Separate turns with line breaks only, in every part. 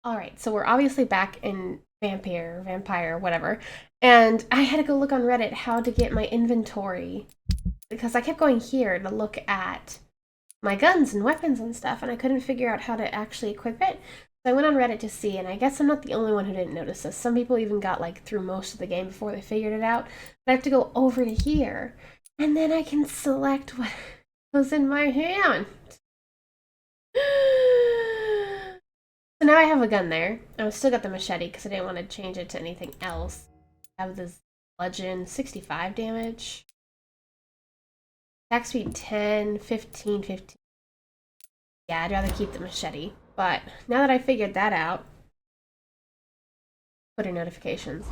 Alright, so we're obviously back in Vampyr, whatever. And I had to go look on Reddit how to get my inventory. Because I kept going here to look at my guns and weapons and stuff, and I couldn't figure out how to actually equip it. So I went on Reddit to see, and I guess I'm not the only one who didn't notice this. Some people even got like through most of the game before they figured it out. But I have to go over to here, and then I can select what goes in my hand. So now I have a gun there. I've still got the machete because I didn't want to change it to anything else. I have this legend, 65 damage. Attack speed 10, 15, 15. Yeah, I'd rather keep the machete. But now that I figured that out, Twitter notifications.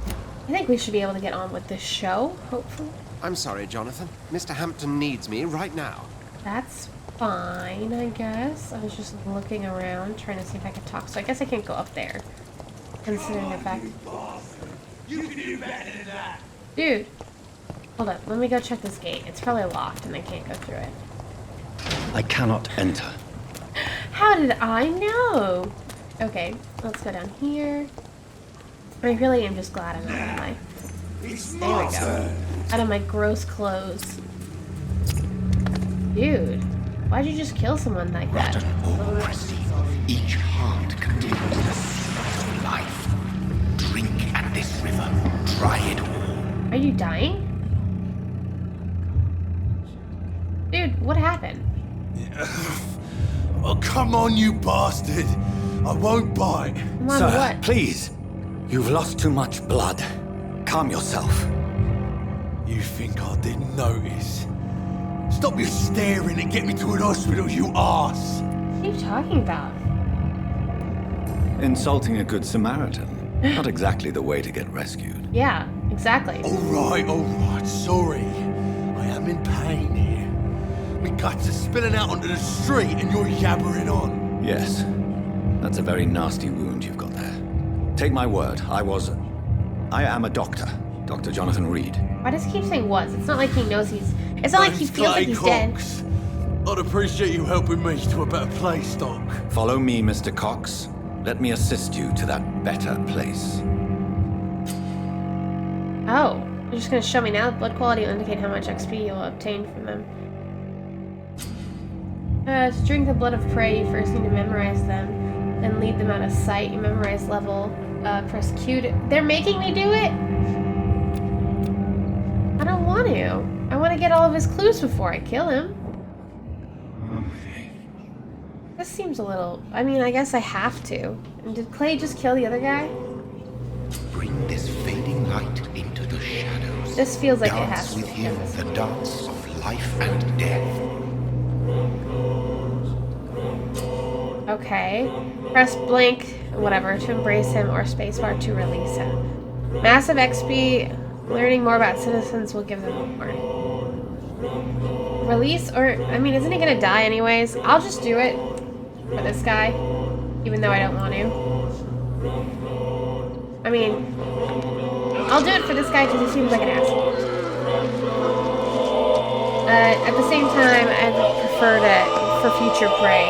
I think we should be able to get on with this show, hopefully.
I'm sorry, Jonathan. Mr. Hampton needs me right now.
That's fine, I guess. I was just looking around, trying to see if I could talk. So I guess I can't go up there, considering the fact.
You can do better than that.
Dude, hold up. Let me go check this gate. It's probably locked, and I can't go through it.
I cannot enter.
How did I know? Okay, let's go down here. I really am just glad I'm out of my. There we go. Out of my gross clothes. Dude, why'd you just kill someone like that?
Rotten or pristine, each heart contains the seed of life. Drink at this river, try it all.
Are you dying? Dude, what happened?
Oh, come on, you bastard. I won't bite.
Come on,
Sir,
what?
please. You've lost too much blood. Calm yourself.
You think I didn't notice? Stop your staring and get me to an hospital, you arse.
What are you talking about?
Insulting a good Samaritan. Not exactly the way to get rescued.
Yeah, exactly.
All right, sorry. I am in pain here. My guts are spilling out onto the street and you're yabbering on.
Yes. That's a very nasty wound you've got there. Take my word, I am a doctor. Dr. Jonathan Reed.
Why does he keep saying was? It's not like he knows he's... It's not like he feels like he's dead.
Cox. I'd appreciate you helping me to a better place, Doc.
Follow me, Mr. Cox. Let me assist you to that better place.
Oh, you're just gonna show me now? Blood quality will indicate how much XP you'll obtain from them. To drink the blood of prey, you first need to memorize them, then lead them out of sight. You memorize level, press Q to... They're making me do it? I don't want to. I want to get all of his clues before I kill him. This seems a little... I mean, I guess I have to. And did Clay just kill the other guy?
Bring this fading light into the shadows.
This feels like it has
Dance
to
with
be.
him the dance of life and death.
Okay. Press blank, whatever, to embrace him, or spacebar to release him. Massive XP. Learning more about citizens will give them more. Release, or, I mean, isn't he gonna die anyways? I'll just do it for this guy, even though I don't want to. I mean, I'll do it for this guy because he seems like an asshole. At the same time, I'd prefer to, for future prey,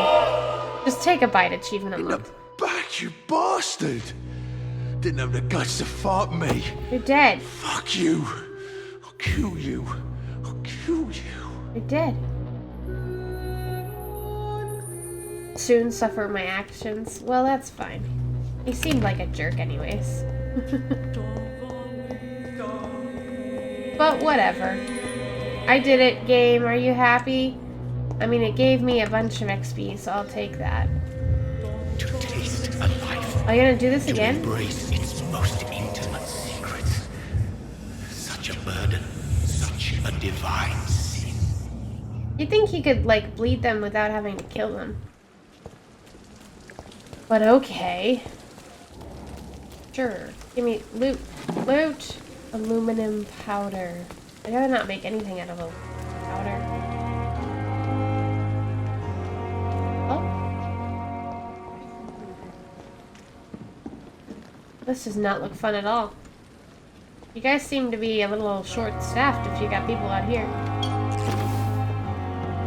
just take a bite achievement unlocked.
Back, you bastard! Didn't have the guts to fight me.
You're dead.
Fuck you. I'll kill you. I'll kill you.
You're dead. Soon suffer my actions. Well, that's fine. He seemed like a jerk anyways. But whatever. I did it, game. Are you happy? I mean, it gave me a bunch of XP, so I'll take that.
To taste a life.
Are you gonna do this
To
again?
embrace its most intimate secrets. Such a burden, such a divine sin.
You'd think you could, like, bleed them without having to kill them. But okay. Sure. Give me loot. Loot! Aluminum powder. I'd rather not make anything out of a powder. Oh. This does not look fun at all. You guys seem to be a little short-staffed if you got people out here.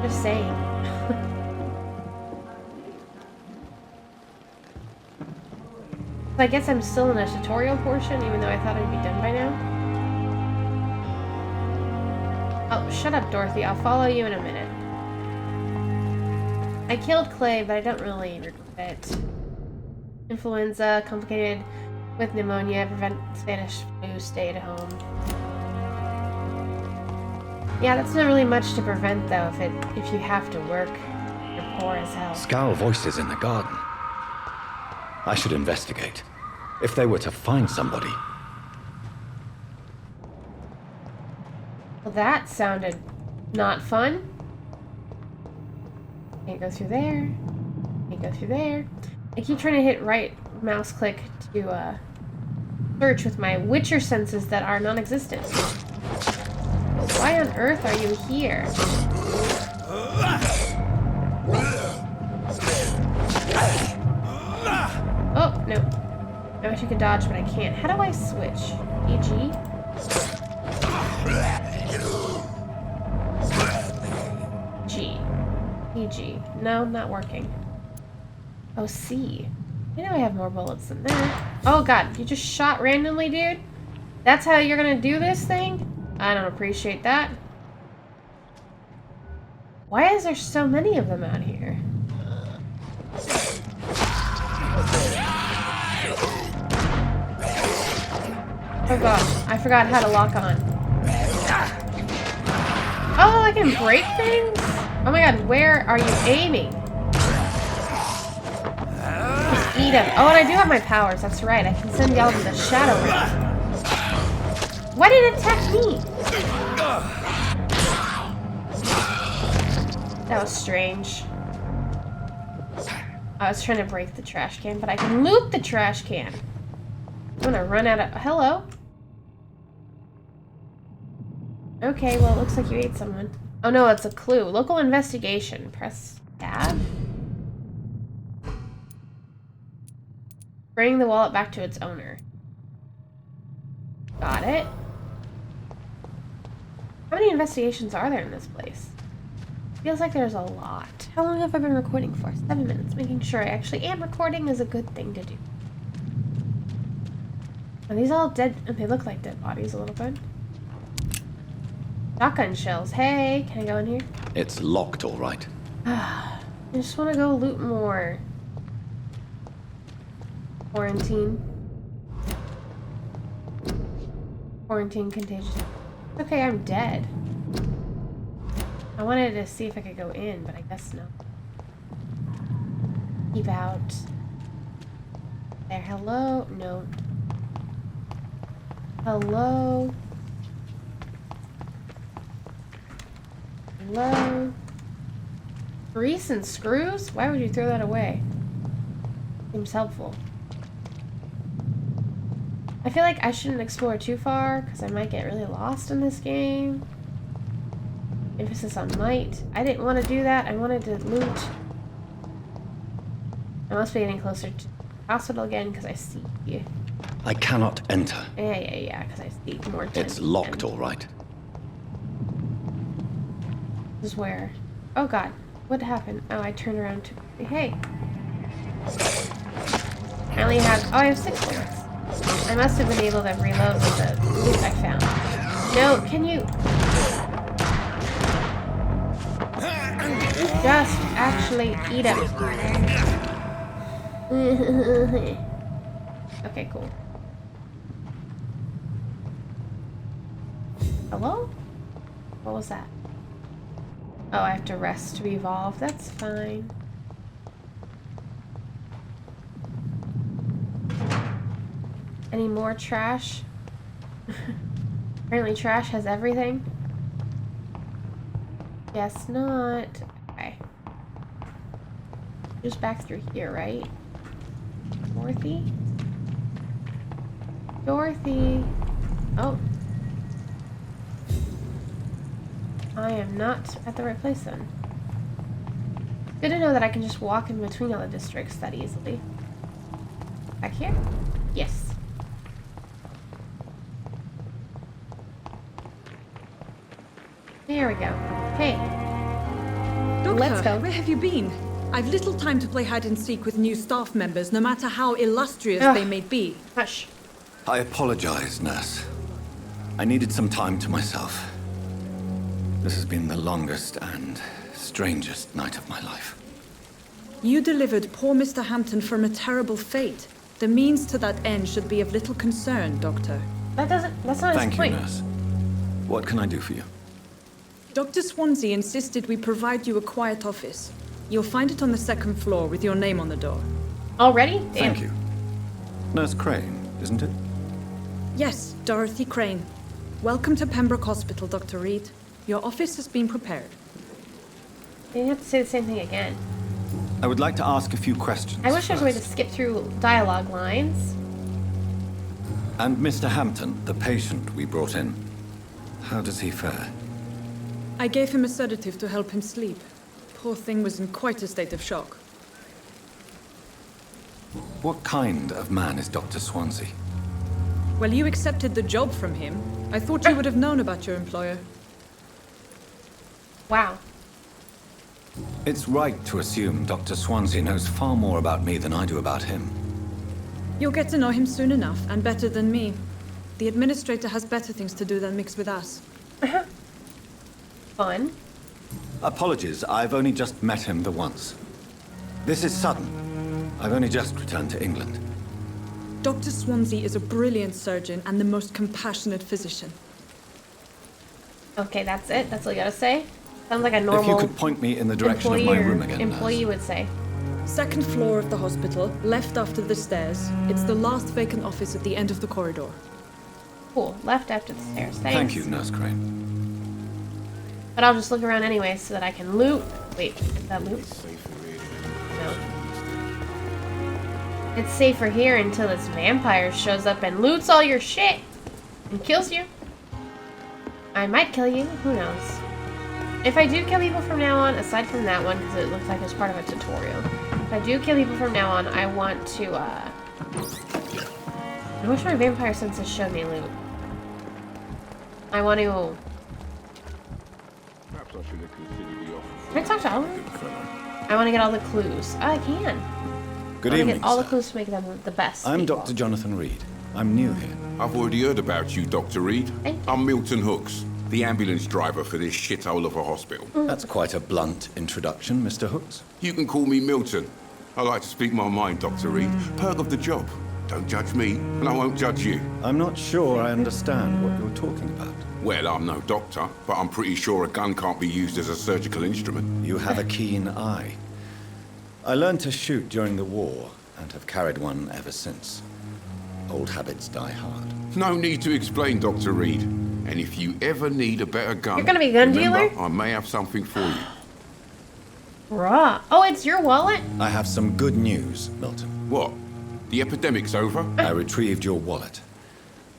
Just saying. I guess I'm still in a tutorial portion, even though I thought I'd be done by now. Oh, shut up, Dorothy. I'll follow you in a minute. I killed Clay, but I don't really regret it. Influenza, complicated with pneumonia, prevent Spanish flu, stay at home. Yeah, that's not really much to prevent, though, if you have to work. You're poor as hell.
Scowl voices in the garden. I should investigate. If they were to find somebody.
Well, that sounded not fun. Can't go through there. Can't go through there. I keep trying to hit right mouse click to search with my Witcher senses that are non-existent. Why on earth are you here? Oh, no. I wish you could dodge, but I can't. How do I switch? EG? G. EG. No, not working. Oh, C. I know I have more bullets than that. Oh, God. You just shot randomly, dude? That's how you're gonna do this thing? I don't appreciate that. Why is there so many of them out here? Oh gosh, I forgot how to lock on. Oh, I can break things? Oh my god, where are you aiming? Just eat them. Oh, and I do have my powers, that's right. I can send y'all to the Shadow Realm. Why did it attack me? That was strange. I was trying to break the trash can, but I can loot the trash can. I'm gonna run out of... Hello? Okay, well, it looks like you ate someone. Oh no, it's a clue. Local investigation. Press tab. Bring the wallet back to its owner. Got it. How many investigations are there in this place? Feels like there's a lot. How long have I been recording for? 7 minutes. Making sure I actually am recording is a good thing to do. Are these all dead? They look like dead bodies a little bit. Shotgun shells. Hey, can I go in here?
It's locked, all right.
I just want to go loot more. Quarantine. Quarantine contagious. Okay, I'm dead. I wanted to see if I could go in, but I guess no. Keep out. There, hello? No. Hello? Hello? Grease and screws? Why would you throw that away? Seems helpful. I feel like I shouldn't explore too far, because I might get really lost in this game. Emphasis on might. I didn't want to do that. I wanted to loot. I must be getting closer to the hospital again, because I see you.
I cannot enter.
Yeah, because I see more.
It's locked, all right.
This is where... Oh god, what happened? Oh, I turned around to... Hey! I only have... Oh, I have 6 bullets. I must have been able to reload with the loot I found. No, can you... Just actually eat it. Okay, cool. Hello? What was that? Oh, I have to rest to evolve. That's fine. Any more trash? Apparently trash has everything. Guess not. Okay. Just back through here, right? Dorothy? Dorothy! Oh. I am not at the right place then. Good to know that I can just walk in between all the districts that easily. Back here? Yes. There we go. Hey.
Doctor,
Let's go.
where have you been? I've little time to play hide and seek with new staff members, no matter how illustrious
Ugh.
they may be.
Hush.
I apologize, nurse. I needed some time to myself. This has been the longest and strangest night of my life.
You delivered poor Mr. Hampton from a terrible fate. The means to that end should be of little concern, Doctor.
That's not
Thank
his
you,
point.
nurse. What can I do for you?
Dr. Swansea insisted we provide you a quiet office. You'll find it on the second floor with your name on the door.
Already? Damn.
Thank you. Nurse Crane, isn't it?
Yes, Dorothy Crane. Welcome to Pembroke Hospital, Dr. Reed. Your office has been prepared.
You have to say the same thing again.
I would like to ask a few questions.
I wish there was a way to
first.
skip through dialogue lines.
And Mr. Hampton, the patient we brought in, how does he fare?
I gave him a sedative to help him sleep. Poor thing was in quite a state of shock.
What kind of man is Dr. Swansea?
Well, you accepted the job from him. I thought you would have known about your employer.
Wow.
It's right to assume Dr. Swansea knows far more about me than I do about him.
You'll get to know him soon enough, and better than me. The administrator has better things to do than mix with us.
Fun.
Apologies, I've only just met him the once. This is sudden. I've only just returned to England.
Dr. Swansea is a brilliant surgeon and the most compassionate physician.
Okay, that's it? That's all you gotta say? Sounds like a
If you
normal
could point me in the direction of
employee
my
or
room again,
employee
nurse.
would say.
Second floor of the hospital, left after the stairs. It's the last vacant office at the end of the corridor.
Cool. Left after the stairs. Thanks.
Thank you, Nurse Crane.
But I'll just look around anyway so that I can loot. Wait, is that loot? No. It's safer here until this vampire shows up and loots all your shit and kills you. I might kill you. Who knows? If I do kill people from now on, aside from that one, because it looks like it's part of a tutorial. If I do kill people from now on, I want to, I wish my vampire senses showed me loot. I want to...
Perhaps I should have considered the offer.
Can I talk to all of them? I want to get all the clues. I can.
Good
I want to
evening,
get all the
sir.
clues to make them the best.
I'm
people.
Dr. Jonathan Reed. I'm new here.
I've already heard about you, Dr. Reed.
Thank you.
I'm Milton Hooks, the ambulance driver for this shithole of a hospital.
That's quite a blunt introduction, Mr. Hooks.
You can call me Milton. I like to speak my mind, Dr. Reed. Perk of the job. Don't judge me, and I won't judge you.
I'm not sure I understand what you're talking about.
Well, I'm no doctor, but I'm pretty sure a gun can't be used as a surgical instrument.
You have a keen eye. I learned to shoot during the war and have carried one ever since. Old habits die hard.
No need to explain, Dr. Reed. And if you ever need a better gun,
You're gonna be a gun
remember,
dealer?
I may have something for you.
Bruh. Oh, it's your wallet?
I have some good news, Milton.
What? The epidemic's over?
I retrieved your wallet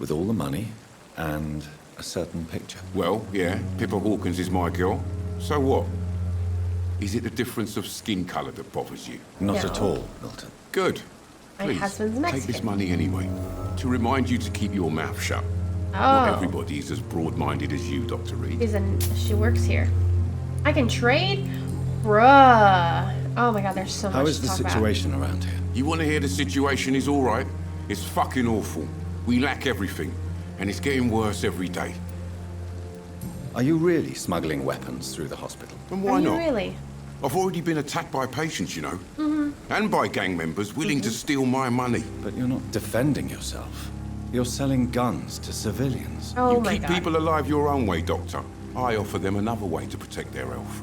with all the money and a certain picture.
Well, yeah, Pippa Hawkins is my girl. So what? Is it the difference of skin colour that bothers you?
Not
No.
at all, Milton.
Good.
My
Please,
husband's
take
Mexican.
this money anyway, to remind you to keep your mouth shut.
Oh.
Not everybody is as broad-minded as you, Dr. Reed.
She works here. I can trade? Bruh. Oh my god, there's so much
How is
to
the
talk
situation around here?
You want to hear the situation is all right? It's fucking awful. We lack everything, and it's getting worse every day.
Are you really smuggling weapons through the hospital?
And
about.
why
Are you
not?
really?
I've already been attacked by patients, you know. And by gang members willing to steal my money.
But you're not defending yourself. You're selling guns to civilians.
Oh
You
my
keep
god.
people alive your own way, Doctor. I offer them another way to protect their health.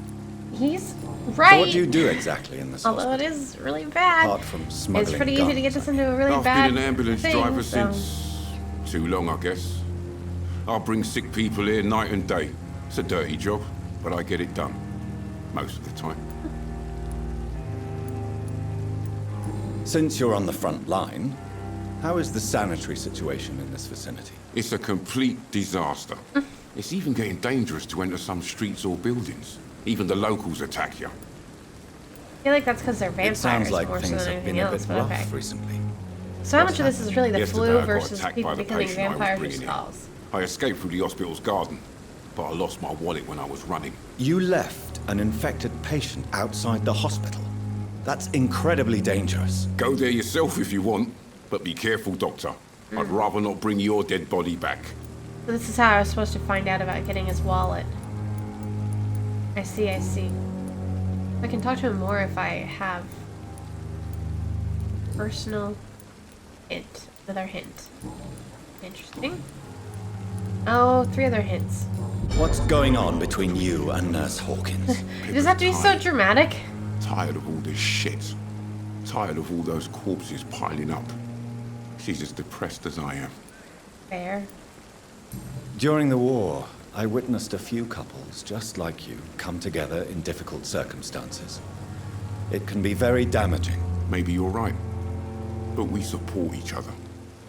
He's
So
right.
what do you do exactly in this
Although it
hospital?
is really bad.
Apart from smuggling
It's pretty easy to get
guns,
us into a really
I've
bad
been an ambulance
thing,
driver
so-
since too long, I guess. I bring sick people here night and day. It's a dirty job, but I get it done. Most of the time.
Since you're on the front line, how is the sanitary situation in this vicinity?
It's a complete disaster. It's even getting dangerous to enter some streets or buildings. Even the locals attack you.
I feel like that's because they're vampires
It sounds like
more so
things
than
have
anything
been a
else,
bit
but
rough
okay.
recently.
So how much of this is really the
Yesterday,
flu
I got
versus
attacked
people
by the
becoming
patient I was
vampires
bringing in.
themselves?
I escaped through the hospital's garden, but I lost my wallet when I was running.
You left an infected patient outside the hospital. That's incredibly dangerous.
Go there yourself if you want, but be careful, Doctor. I'd rather not bring your dead body back.
So this is how I was supposed to find out about getting his wallet. I see, I see. I can talk to him more if I have personal hint. Another hint. Interesting. Oh, 3 other hints.
What's going on between you and Nurse Hawkins?
Does that have to be so dramatic?
Tired of all this shit. Tired of all those corpses piling up. She's as depressed as I am.
Fair.
During the war, I witnessed a few couples just like you come together in difficult circumstances. It can be very damaging.
Maybe you're right. But we support each other.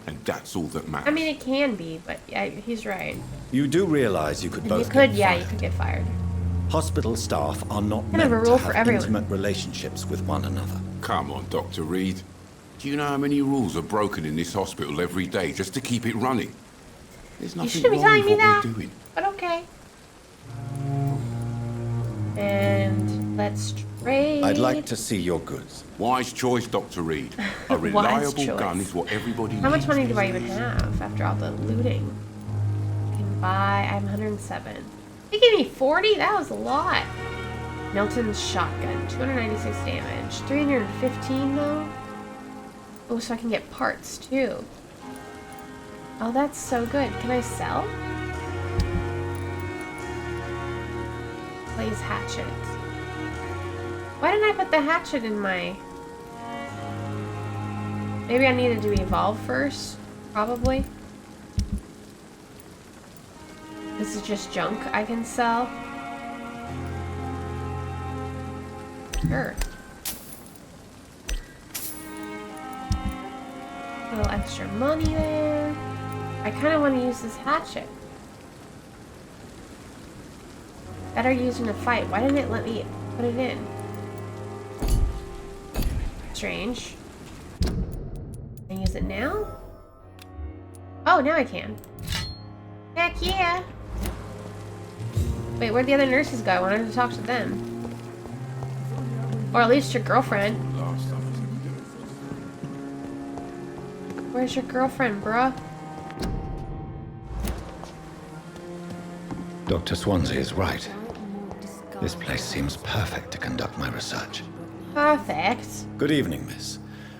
And that's all that matters.
I mean, it can be, but yeah, he's right.
You do realize you could
And
both
you could,
get
yeah,
fired.
you could get fired.
Hospital staff are not
Kind of
meant
a
to
rule
have
for everyone.
intimate relationships with one another.
Come on, Dr. Reed. Do you know how many rules are broken in this hospital every day just to keep it running? There's
You
nothing
shouldn't be
wrong
telling
with
me
what
that,
we're doing.
but okay. And let's trade.
I'd like to see your goods.
Wise choice, Dr. Reed. A
Wise
reliable
choice.
gun is what everybody
How much
needs
money
these
do I even
days.
have after all the looting? I can buy. I have 107. They gave me 40? That was a lot. Milton's shotgun. 296 damage. 315 though? Oh, so I can get parts too. Oh, that's so good. Can I sell? Blaze hatchet. Why didn't I put the hatchet in my... Maybe I needed to evolve first? Probably. This is just junk I can sell. Sure. A little extra money there. I kind of want to use this hatchet. Better use in a fight. Why didn't it let me put it in? Strange. Can I use it now? Oh, now I can. Heck yeah! Wait, where'd the other nurses go? I wanted to talk to them. Or at least your girlfriend. Where's your girlfriend, bruh?
Dr. Swansea is right. This place seems perfect to conduct my research.
Perfect.
Good evening, miss.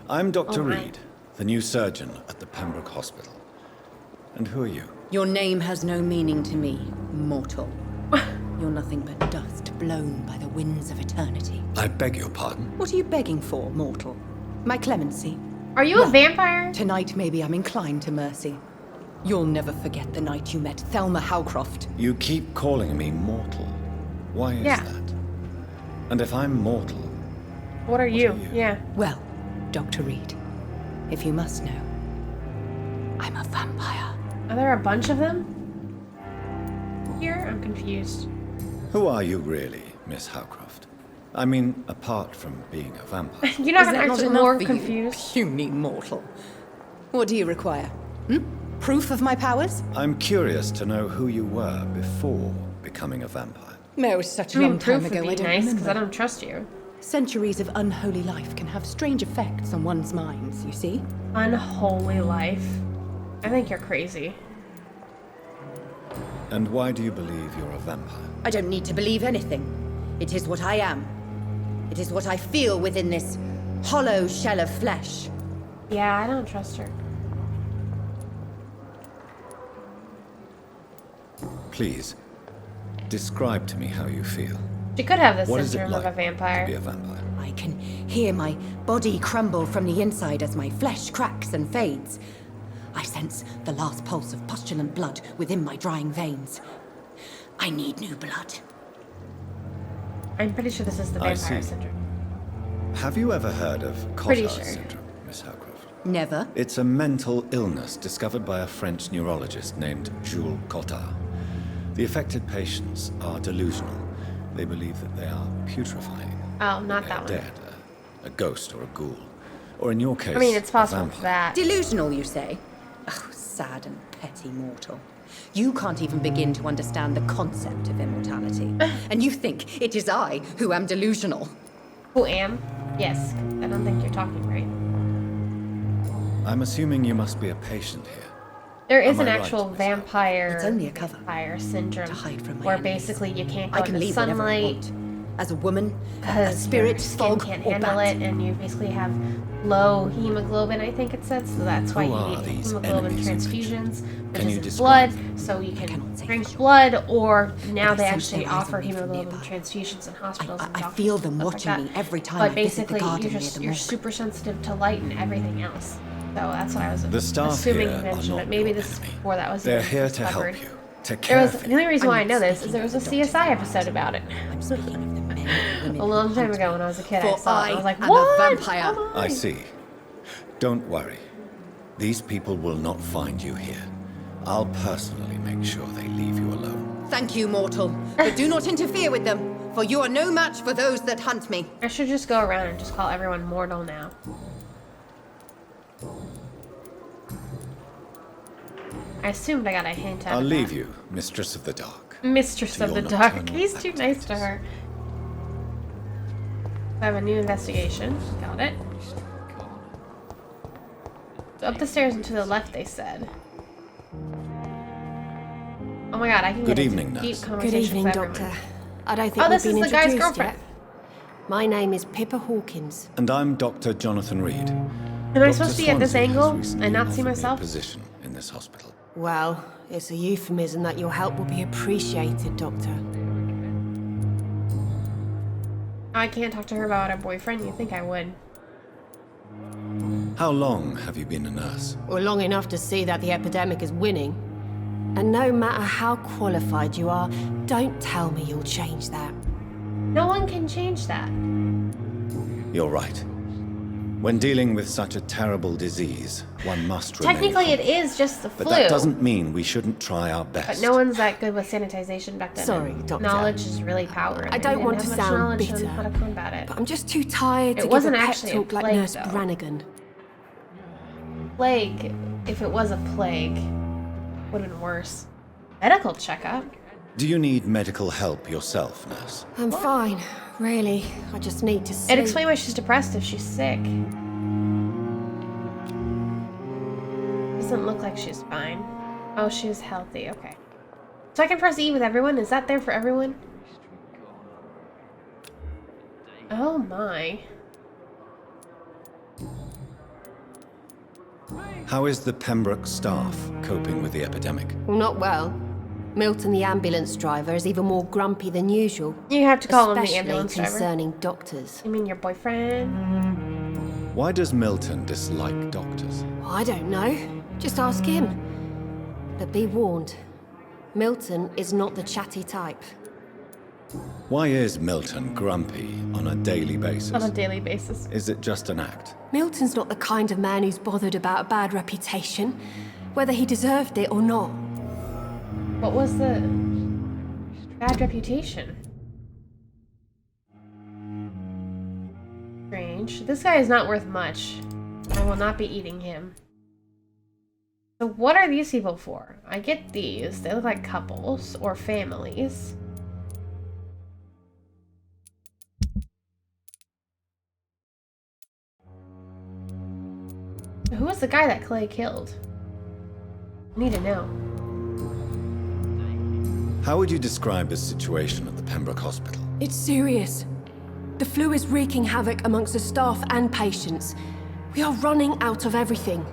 I'm Dr.
Oh, hi.
Reed, the new surgeon at the Pembroke Hospital. And who are you?
Your name has no meaning to me, mortal. You're nothing but dust blown by the winds of eternity.
I beg your pardon?
What are you begging for, mortal? My clemency?
Are you a vampire?
Tonight maybe I'm inclined to mercy. You'll never forget the night you met Thelma Howcroft.
You keep calling me mortal. Why is
Yeah.
that? And if I'm mortal,
What are you?
you?
Yeah.
Well, Dr. Reed, if you must know, I'm a vampire.
Are there a bunch of them? Here? I'm confused.
who are you really, Miss Howcroft? I mean, apart from being a vampire.
You're not
Is that
gonna
not
answer
enough
more
for
confused.
you, puny mortal? What do you require? Proof of my powers?
I'm curious to know who you were before becoming a vampire.
No, it was such
I
a
mean,
long time
proof
ago,
would
I
be
don't
nice because I
remember.
don't trust you.
Centuries of unholy life can have strange effects on one's minds, you see?
Unholy life. I think you're crazy.
And why do you believe you're a vampire?
I don't need to believe anything. It is what I am. It is what I feel within this hollow shell of flesh.
Yeah, I don't trust her.
Please, describe to me how you feel.
She could have the
What is it
syndrome
like
of a vampire.
to be a vampire?
I can hear my body crumble from the inside as my flesh cracks and fades. I sense the last pulse of pustulant blood within my drying veins. I need new blood.
I'm pretty sure this is the
I
vampire
see.
syndrome.
Have you ever heard of
Pretty
Cotard
sure.
syndrome, Miss Howcroft?
Never.
It's a mental illness discovered by a French neurologist named Jules Cotard. The affected patients are delusional. They believe that they are putrefying.
Oh, not
They
that
are
one.
dead, a ghost or a ghoul. Or in your case,
I mean, it's
a
possible
vampire.
for that.
Delusional, you say? Oh, sad and petty mortal. You can't even begin to understand the concept of immortality. And you think it is I who am delusional.
Who am? Yes, I don't think you're talking right.
I'm assuming you must be a patient here.
There is
Am
an
I right,
actual
Miss
vampire,
It's only a cover.
vampire syndrome
To hide from my
where
enemies.
basically you can't go
I can
into
leave whenever I
sunlight
want. As a woman, a
because your
spirit,
skin
fog,
can't
or
handle
bat.
it, and you basically have low hemoglobin, I think it said, so that's why
Who
you
are
need
these
hemoglobin
enemies you
transfusions, which
Can
is
you
in
describe
blood, so you can
cannot say
drink
for sure.
blood, or now
But
they
I sense
actually
their eyes
offer
on me from
hemoglobin
nearby.
transfusions in hospitals and
I
doctors
feel
and
them
stuff like
watching
that.
me every time
But
I visit the
basically,
garden near the
you're
mosque.
super sensitive to light and everything else. So that's what I was
The staff
assuming
here
you
are
mentioned,
not
but maybe
your
this
enemy.
before that was
They're
even
here to
discovered.
help you, to
There
care
was
for
the only
you.
reason why I
I'm
know this is
speaking
there
of
was a
the doctor.
CSI episode about it.
I'm speaking of the men and women
A long
who
time
hunt
ago
me.
when I was a kid,
For
I saw it. And I was like,
am
what?
a vampire.
Oh my.
I see. Don't worry. These people will not find you here. I'll personally make sure they leave you alone.
Thank you, mortal. But do not interfere with them, for you are no match for those that hunt me.
I should just go around and just call everyone mortal now. I assumed I got a hint out
I'll
of
leave
that.
you, Mistress of the Dark.
Mistress
to
of the
your
Dark.
nocturnal
He's too nice to her. I have a new investigation. Got it. So up the stairs and to the left, they said. Oh my god, I can
Good
get into
evening,
deep
nurse.
conversation
Good evening,
with
Doctor.
everyone.
I don't think
Oh, this
we've been
is the guy's
introduced
girlfriend.
yet. My name is Pippa Hawkins.
And I'm Dr. Jonathan Reed.
Am I supposed to be at this angle
recently
and not see
offered me a
myself?
position in this hospital.
Well, it's a euphemism that your help will be appreciated, Doctor.
I can't talk to her about her boyfriend. You think I would?
How long have you been a nurse?
Well, long enough to see that the epidemic is winning. And no matter how qualified you are, don't tell me you'll change that.
No one can change that.
You're right. When dealing with such a terrible disease, one must remain
Technically, it
humble.
is just the flu.
But that doesn't mean we shouldn't try our best.
But no one's that good with sanitization back then.
Sorry,
and
Doctor.
Knowledge is really power. and
I
they
don't
didn't
want
have
to
much
sound
knowledge on
bitter,
how to combat it.
but I'm just too tired
It
to give
wasn't
a pep
actually a
talk like
plague,
Nurse
though.
Brannigan.
Plague, if it was a plague, would have been worse. Medical checkup?
Do you need medical help yourself, nurse?
I'm fine, really. I just need to sleep.
It explains why she's depressed if she's sick. Doesn't look like she's fine. Oh, she's healthy. Okay. So I can press E with everyone? Is that there for everyone? Oh my.
How is the Pembroke staff coping with the epidemic?
Well, not well. Milton, the ambulance driver, is even more grumpy than usual.
You have to call him the
Especially
ambulance driver.
concerning doctors.
You mean your boyfriend?
Why does Milton dislike doctors?
I don't know. Just ask him. But be warned, Milton is not the chatty type.
Why is Milton grumpy on a daily basis?
On a daily basis.
Is it just an act?
Milton's not the kind of man who's bothered about a bad reputation, whether he deserved it or not.
What was the bad reputation? Strange. This guy is not worth much. I will not be eating him. So what are these people for? I get these. They look like couples or families. Who was the guy that Clay killed? I need to know.
How would you describe the situation at the Pembroke Hospital?
It's serious. The flu is wreaking havoc amongst the staff and patients. We are running out of everything.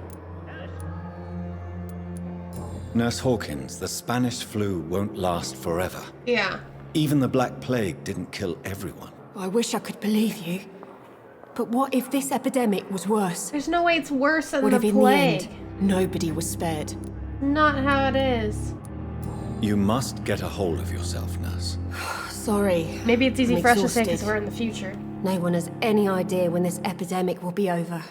Nurse Hawkins, the Spanish flu won't last forever.
Yeah.
Even the Black Plague didn't kill everyone.
I wish I could believe you. But what if this epidemic was worse?
There's no way it's worse than
What
the
if in the
plague.
end, nobody was spared?
Not how it is.
You must get a hold of yourself, nurse.
Sorry.
Maybe it's easy
I'm
for us to say because
exhausted.
we're in the future.
No one has any idea when this epidemic will be over.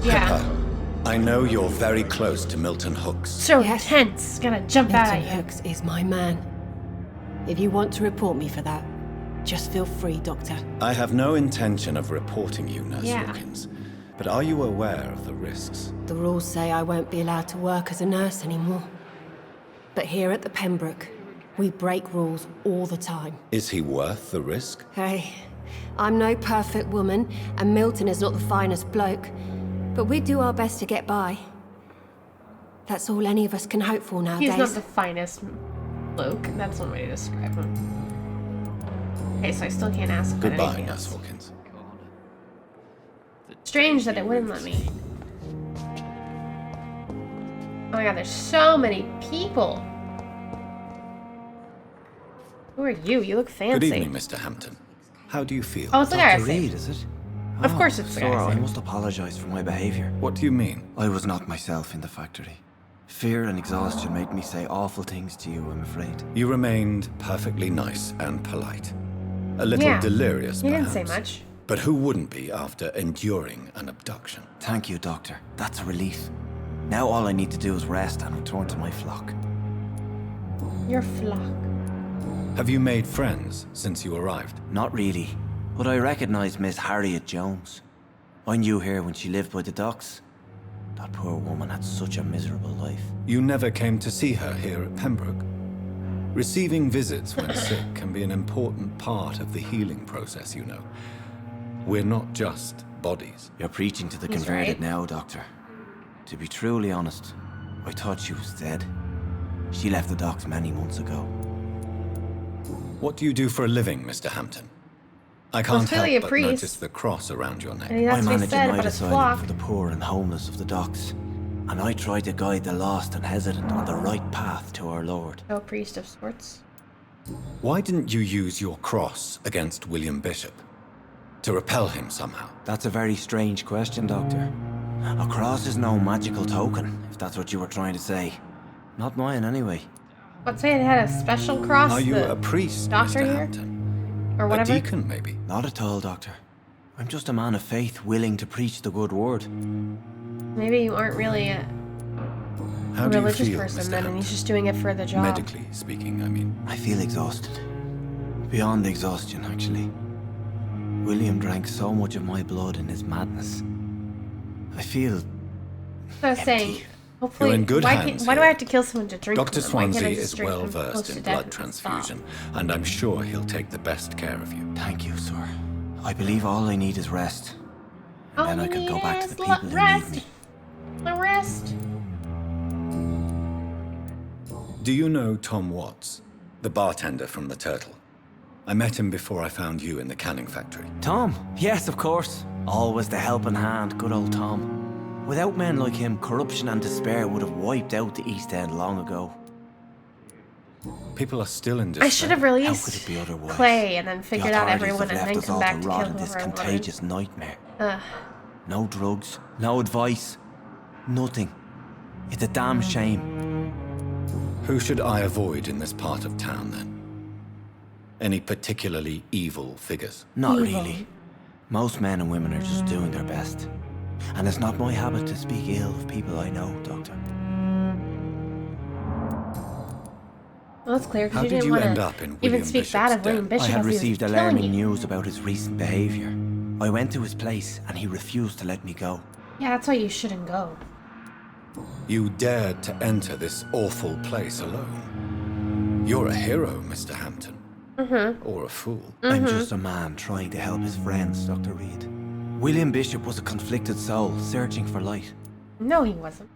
Yeah.
Pepper, I know you're very close to Milton Hooks.
So
Yes.
tense. Gonna jump out
Milton
at you.
Hooks is my man. If you want to report me for that, just feel free, Doctor.
I have no intention of reporting you, Nurse
Yeah.
Hawkins. But are you aware of the risks?
The rules say I won't be allowed to work as a nurse anymore. But here at the Pembroke, We break rules all the time.
Is he worth the risk?
Hey, I'm no perfect woman, and Milton is not the finest bloke. But we do our best to get by. That's all any of us can hope for nowadays.
He's not the finest bloke. That's one way to describe him. Okay, so I still can't ask about
Goodbye,
anything
Nurse
else.
Hawkins.
Strange that it wouldn't let me. Oh my god, there's so many people. Who are you? You look fancy.
Good evening, Mr. Hampton. How do you feel?
Oh, it's the guy I
Dr. Reed,
saved.
is it?
Of course it's the guy I
Sorry, I
saved.
must apologize for my behavior.
What do you mean?
I was not myself in the factory. Fear and exhaustion made me say awful things to you, I'm afraid.
You remained perfectly nice and polite. A little
Yeah,
delirious,
you didn't
perhaps.
say much.
But who wouldn't be after enduring an abduction?
Thank you, Doctor. That's a relief. Now all I need to do is rest and return to my flock.
Your flock.
Have you made friends since you arrived?
Not really, but I recognize Miss Harriet Jones. I knew her when she lived by the docks. That poor woman had such a miserable life.
You never came to see her here at Pembroke? Receiving visits when sick can be an important part of the healing process, you know. We're not just bodies.
You're preaching to the
He's
converted
right.
now, Doctor. To be truly honest, I thought she was dead. She left the docks many months ago.
What do you do for a living, Mr. Hampton? I can't
clearly
help
a
but
priest.
notice the cross around your neck.
And that's
I
what he
manage
said
a
about
night
his
asylum
flock.
for the poor and homeless of the docks. And I try to guide the lost and hesitant on the right path to our Lord.
No priest of sorts.
Why didn't you use your cross against William Bishop? To repel him somehow?
That's a very strange question, Doctor. A cross is no magical token, if that's what you were trying to say. Not mine, anyway.
What, say it had a special cross?
Are you
the
a priest,
doctor
Mr.
here?
Hampton?
Or
A
whatever?
deacon, maybe?
Not at all, Doctor. I'm just a man of faith willing to preach the good word.
Maybe you aren't really a
How do you
religious
feel,
person
Mr.
then, and
Hampton?
he's just doing it for the job.
Medically speaking, I mean.
I feel exhausted. Beyond exhaustion, actually. William drank so much of my blood in his madness. I feel
So I was saying, hopefully,
You're in good
why,
hands
why do I
here.
have to kill someone to drink
Dr.
from them? Why can't I
Swansea
just
is
drink
well
them close
versed
to
in
death
blood
and stop?
transfusion, and I'm sure he'll take the best care of you.
Thank you, sir. I believe all I need is rest. And then I can go back to the people who need
rest.
me.
The rest.
Do you know Tom Watts, the bartender from the Turtle? I met him before I found you in the canning factory.
Tom? Yes, of course. Always the helping hand, good old Tom. Without men like him, corruption and despair would have wiped out the East End long ago.
People are still in despair.
I should have
How could
released
it be otherwise?
Clay and then
The
figured out
authorities
everyone
have
and
left
then
us
come
all
back
to
to
rot
kill
in this
whoever I wanted.
contagious nightmare.
Ugh.
No drugs, no advice, nothing. It's a damn shame.
Who should I avoid in this part of town, then? Any particularly evil figures?
Not
Evil.
really. Most men and women are just doing their best. And it's not my habit to speak ill of people I know, Doctor.
Well, that's clear
How
because you
did
didn't
you
want
end
to
up in
even
William
speak
Bishop's
bad of William
den?
Bishop
I had
as he was
received
killing
alarming
you.
news about his recent behavior. I went to his place and he refused to let me go.
Yeah, that's why you shouldn't go.
You dared to enter this awful place alone. You're a hero, Mr. Hampton. Or a fool.
I'm just a man trying to help his friends, Dr. Reed. William Bishop was a conflicted soul searching for light.
No, he wasn't.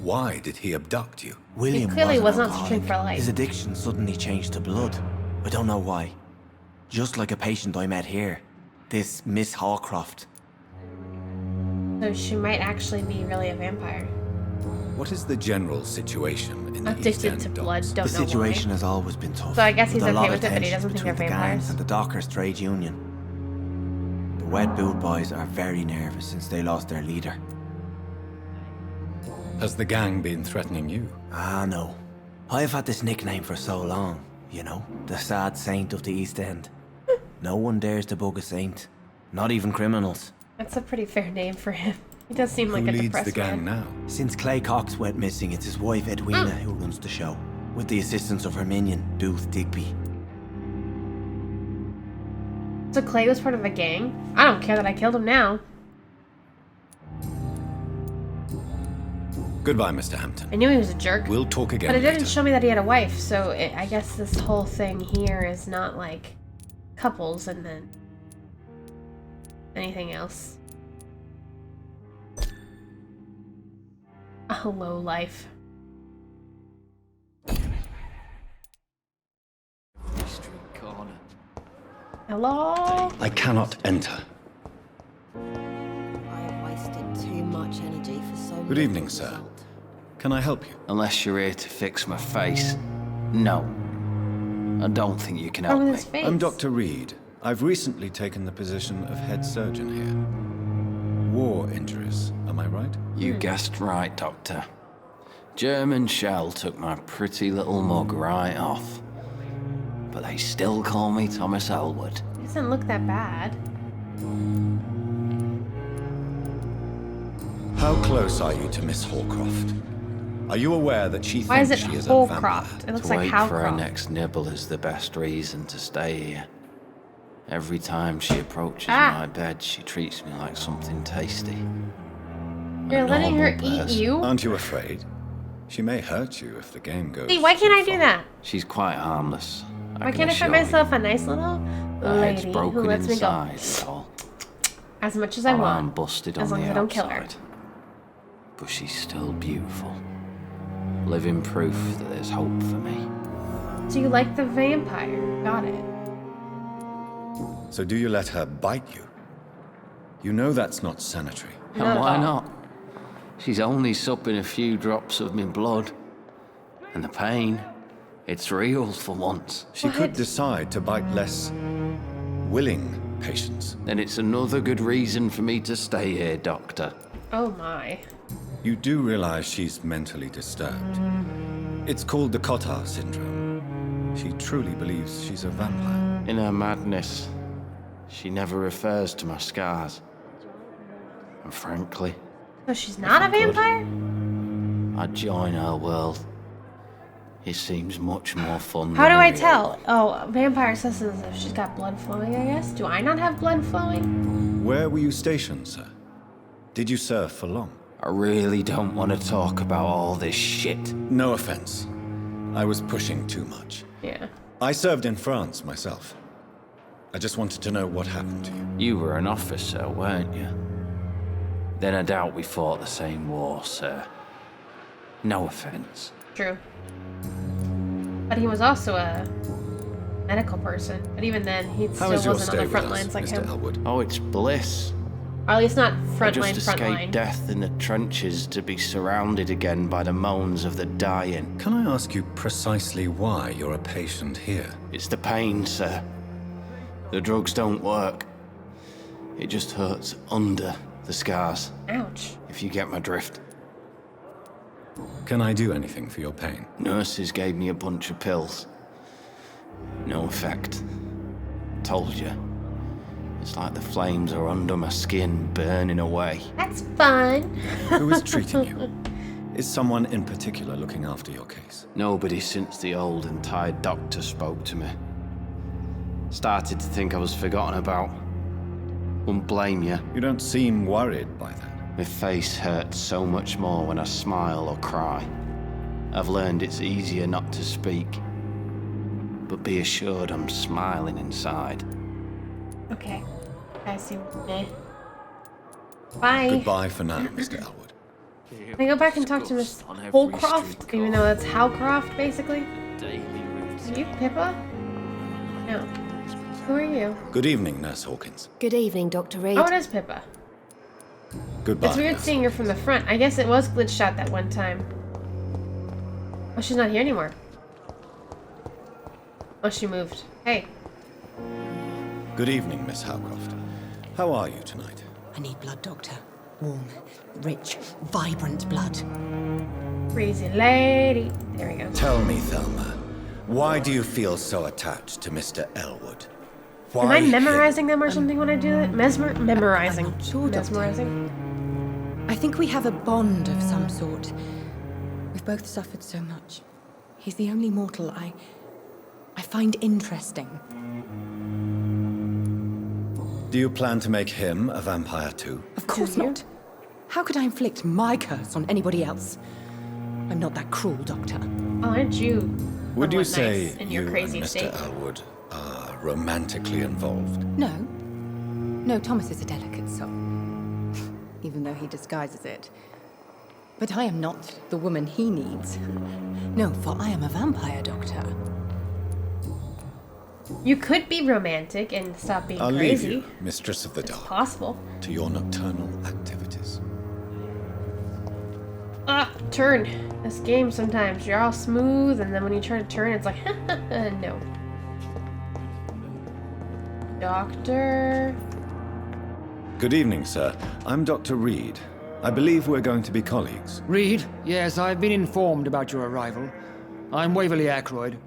Why did he abduct you?
William
clearly
was
was
an
not searching
alcoholic.
for light.
His addiction suddenly changed to blood. I don't know why. Just like a patient I met here. This Miss Hawcroft.
So she might actually be really a vampire.
What is the general situation in the East
Addicted
End
to
docks?
blood,
The
don't know
situation
why.
has always been tough.
So I guess he's
with a
okay
lot
with
of
it, but he
tension
doesn't think
between
they're
the gangs
vampires.
and the Dockers Trade Union. The Wet Boot Boys are very nervous since they lost their leader.
Has the gang been threatening you?
Ah, no. I've had this nickname for so long, you know, the sad saint of the East End. No one dares to bug a saint, not even criminals.
That's a pretty fair name for him. He does seem like
Who
a
leads
depressed
the gang
man.
now?
Since Clay Cox went missing, it's his wife Edwina who runs the show, with the assistance of her minion, Dooth Digby.
So Clay was part of a gang? I don't care that I killed him now.
Goodbye, Mr. Hampton.
I knew he was a jerk.
We'll talk again
But it didn't
later.
show me that he had a wife, so I guess this whole thing here is not like couples and then anything else. A low life. Hello?
I cannot enter.
I have wasted too much energy for so
Good evening, sir. Can I help you?
Unless you're here to fix my face. No. I don't think you can
What's
help
wrong
me.
with his face?
I'm Dr. Reed. I've recently taken the position of head surgeon here. War injuries, am I right?
You guessed right, Doctor. German shell took my pretty little mug right off. But they still call me Thomas Elwood.
He doesn't look that bad.
How close are you to Miss Hallcroft? Are you aware that she
Why is
thinks
it
she is a vampire?
Hallcroft? It looks
To
like
wait for her
Howcroft.
next nibble is the best reason to stay here. Every time she approaches
Ah.
my bed, she treats me like something tasty.
You're
A
letting her
normal
eat
person.
you?
Aren't you afraid? She may hurt you if the game goes.
See, why can't I
too
do
far.
that?
She's quite harmless.
Why can't I find myself a nice little
Her head's
lady
broken
who lets me go
inside, is all.
as much as I
Her
want?
arm busted
as
on
long
the
as I don't kill her.
outside. But she's still beautiful. Living proof that there's hope for me.
So you like the vampire? Got it.
So do you let her bite you? You know that's not sanitary.
And
Not at
why
all.
not? She's only supping a few drops of my blood. And the pain, it's real for once.
She
What?
could decide to bite less willing patients.
Then it's another good reason for me to stay here, Doctor.
Oh my.
You do realize she's mentally disturbed. It's called the Cotard syndrome. She truly believes she's a vampire.
In her madness, she never refers to my scars. And frankly,
So she's not a vampire?
I'd join her world. It seems much more fun
How
than
do
the
I
real
tell?
life.
Oh, vampire says as if she's got blood flowing, I guess. Do I not have blood flowing?
Where were you stationed, sir? Did you serve for long?
I really don't want to talk about all this shit.
No offense. I was pushing too much.
Yeah.
I served in France myself. I just wanted to know what happened to you.
You were an officer, weren't you? Then I doubt we fought the same war, sir. No offense.
True. But he was also a medical person. But even then, he
How
still
is your
wasn't
stay
on the
with
front
us,
lines like
Mr.
him.
Elwood?
Oh, it's bliss.
Or at least not
I
front
just
line, front
escaped
line.
death in the trenches to be surrounded again by the moans of the dying.
Can I ask you precisely why you're a patient here?
It's the pain, sir. The drugs don't work. It just hurts under the scars,
Ouch.
if you get my drift.
Can I do anything for your pain?
Nurses gave me a bunch of pills. No effect. Told you. It's like the flames are under my skin, burning away.
That's fun.
Who is treating you? Is someone in particular looking after your case?
Nobody since the old and tired doctor spoke to me. Started to think I was forgotten about. Wouldn't blame you.
You don't seem worried by that.
My face hurts so much more when I smile or cry. I've learned it's easier not to speak. But be assured I'm smiling inside.
Okay. I see. Eh. Bye.
Goodbye for now, Mr. Elwood.
Can I go back and talk to Miss Holcroft? Even though that's Howcroft, basically? Are you Pippa? No. Who are you?
Good evening, Nurse Hawkins.
Good evening, Dr. Reed.
Oh, it is Pippa.
Goodbye.
It's weird
Nurse.
seeing her from the front. I guess it was glitched out that one time. Oh, she's not here anymore. Oh, she moved. Hey.
Good evening, Miss Howcroft. How are you tonight?
I need blood, Doctor. Warm, rich, vibrant blood.
Crazy lady. There we go.
Tell me, Thelma, why do you feel so attached to Mr. Elwood? Why
Am I
him?
memorizing them or something when I do that? Memorizing.
I'm not sure, Doctor.
Mesmerizing.
I think we have a bond of some sort. We've both suffered so much. He's the only mortal I find interesting.
Do you plan to make him a vampire too?
Of course
Do you?
not. How could I inflict my curse on anybody else? I'm not that cruel, Doctor.
Oh, aren't you?
Would you
somewhat nice
say
in
you
your crazy
and
state?
Mr. Elwood are romantically involved?
No. No, Thomas is a delicate soul. Even though he disguises it. But I am not the woman he needs. No, for I am a vampire, Doctor.
You could be romantic and stop being
I'll
crazy.
leave you, Mistress of the
It's
Dark,
possible.
to your nocturnal activities.
Turn. This game sometimes, you're all smooth, and then when you try to turn, it's like, no. Doctor...
Good evening, sir. I'm Dr. Reed. I believe we're going to be colleagues.
Reed? Yes, I've been informed about your arrival. I'm Waverly Ackroyd.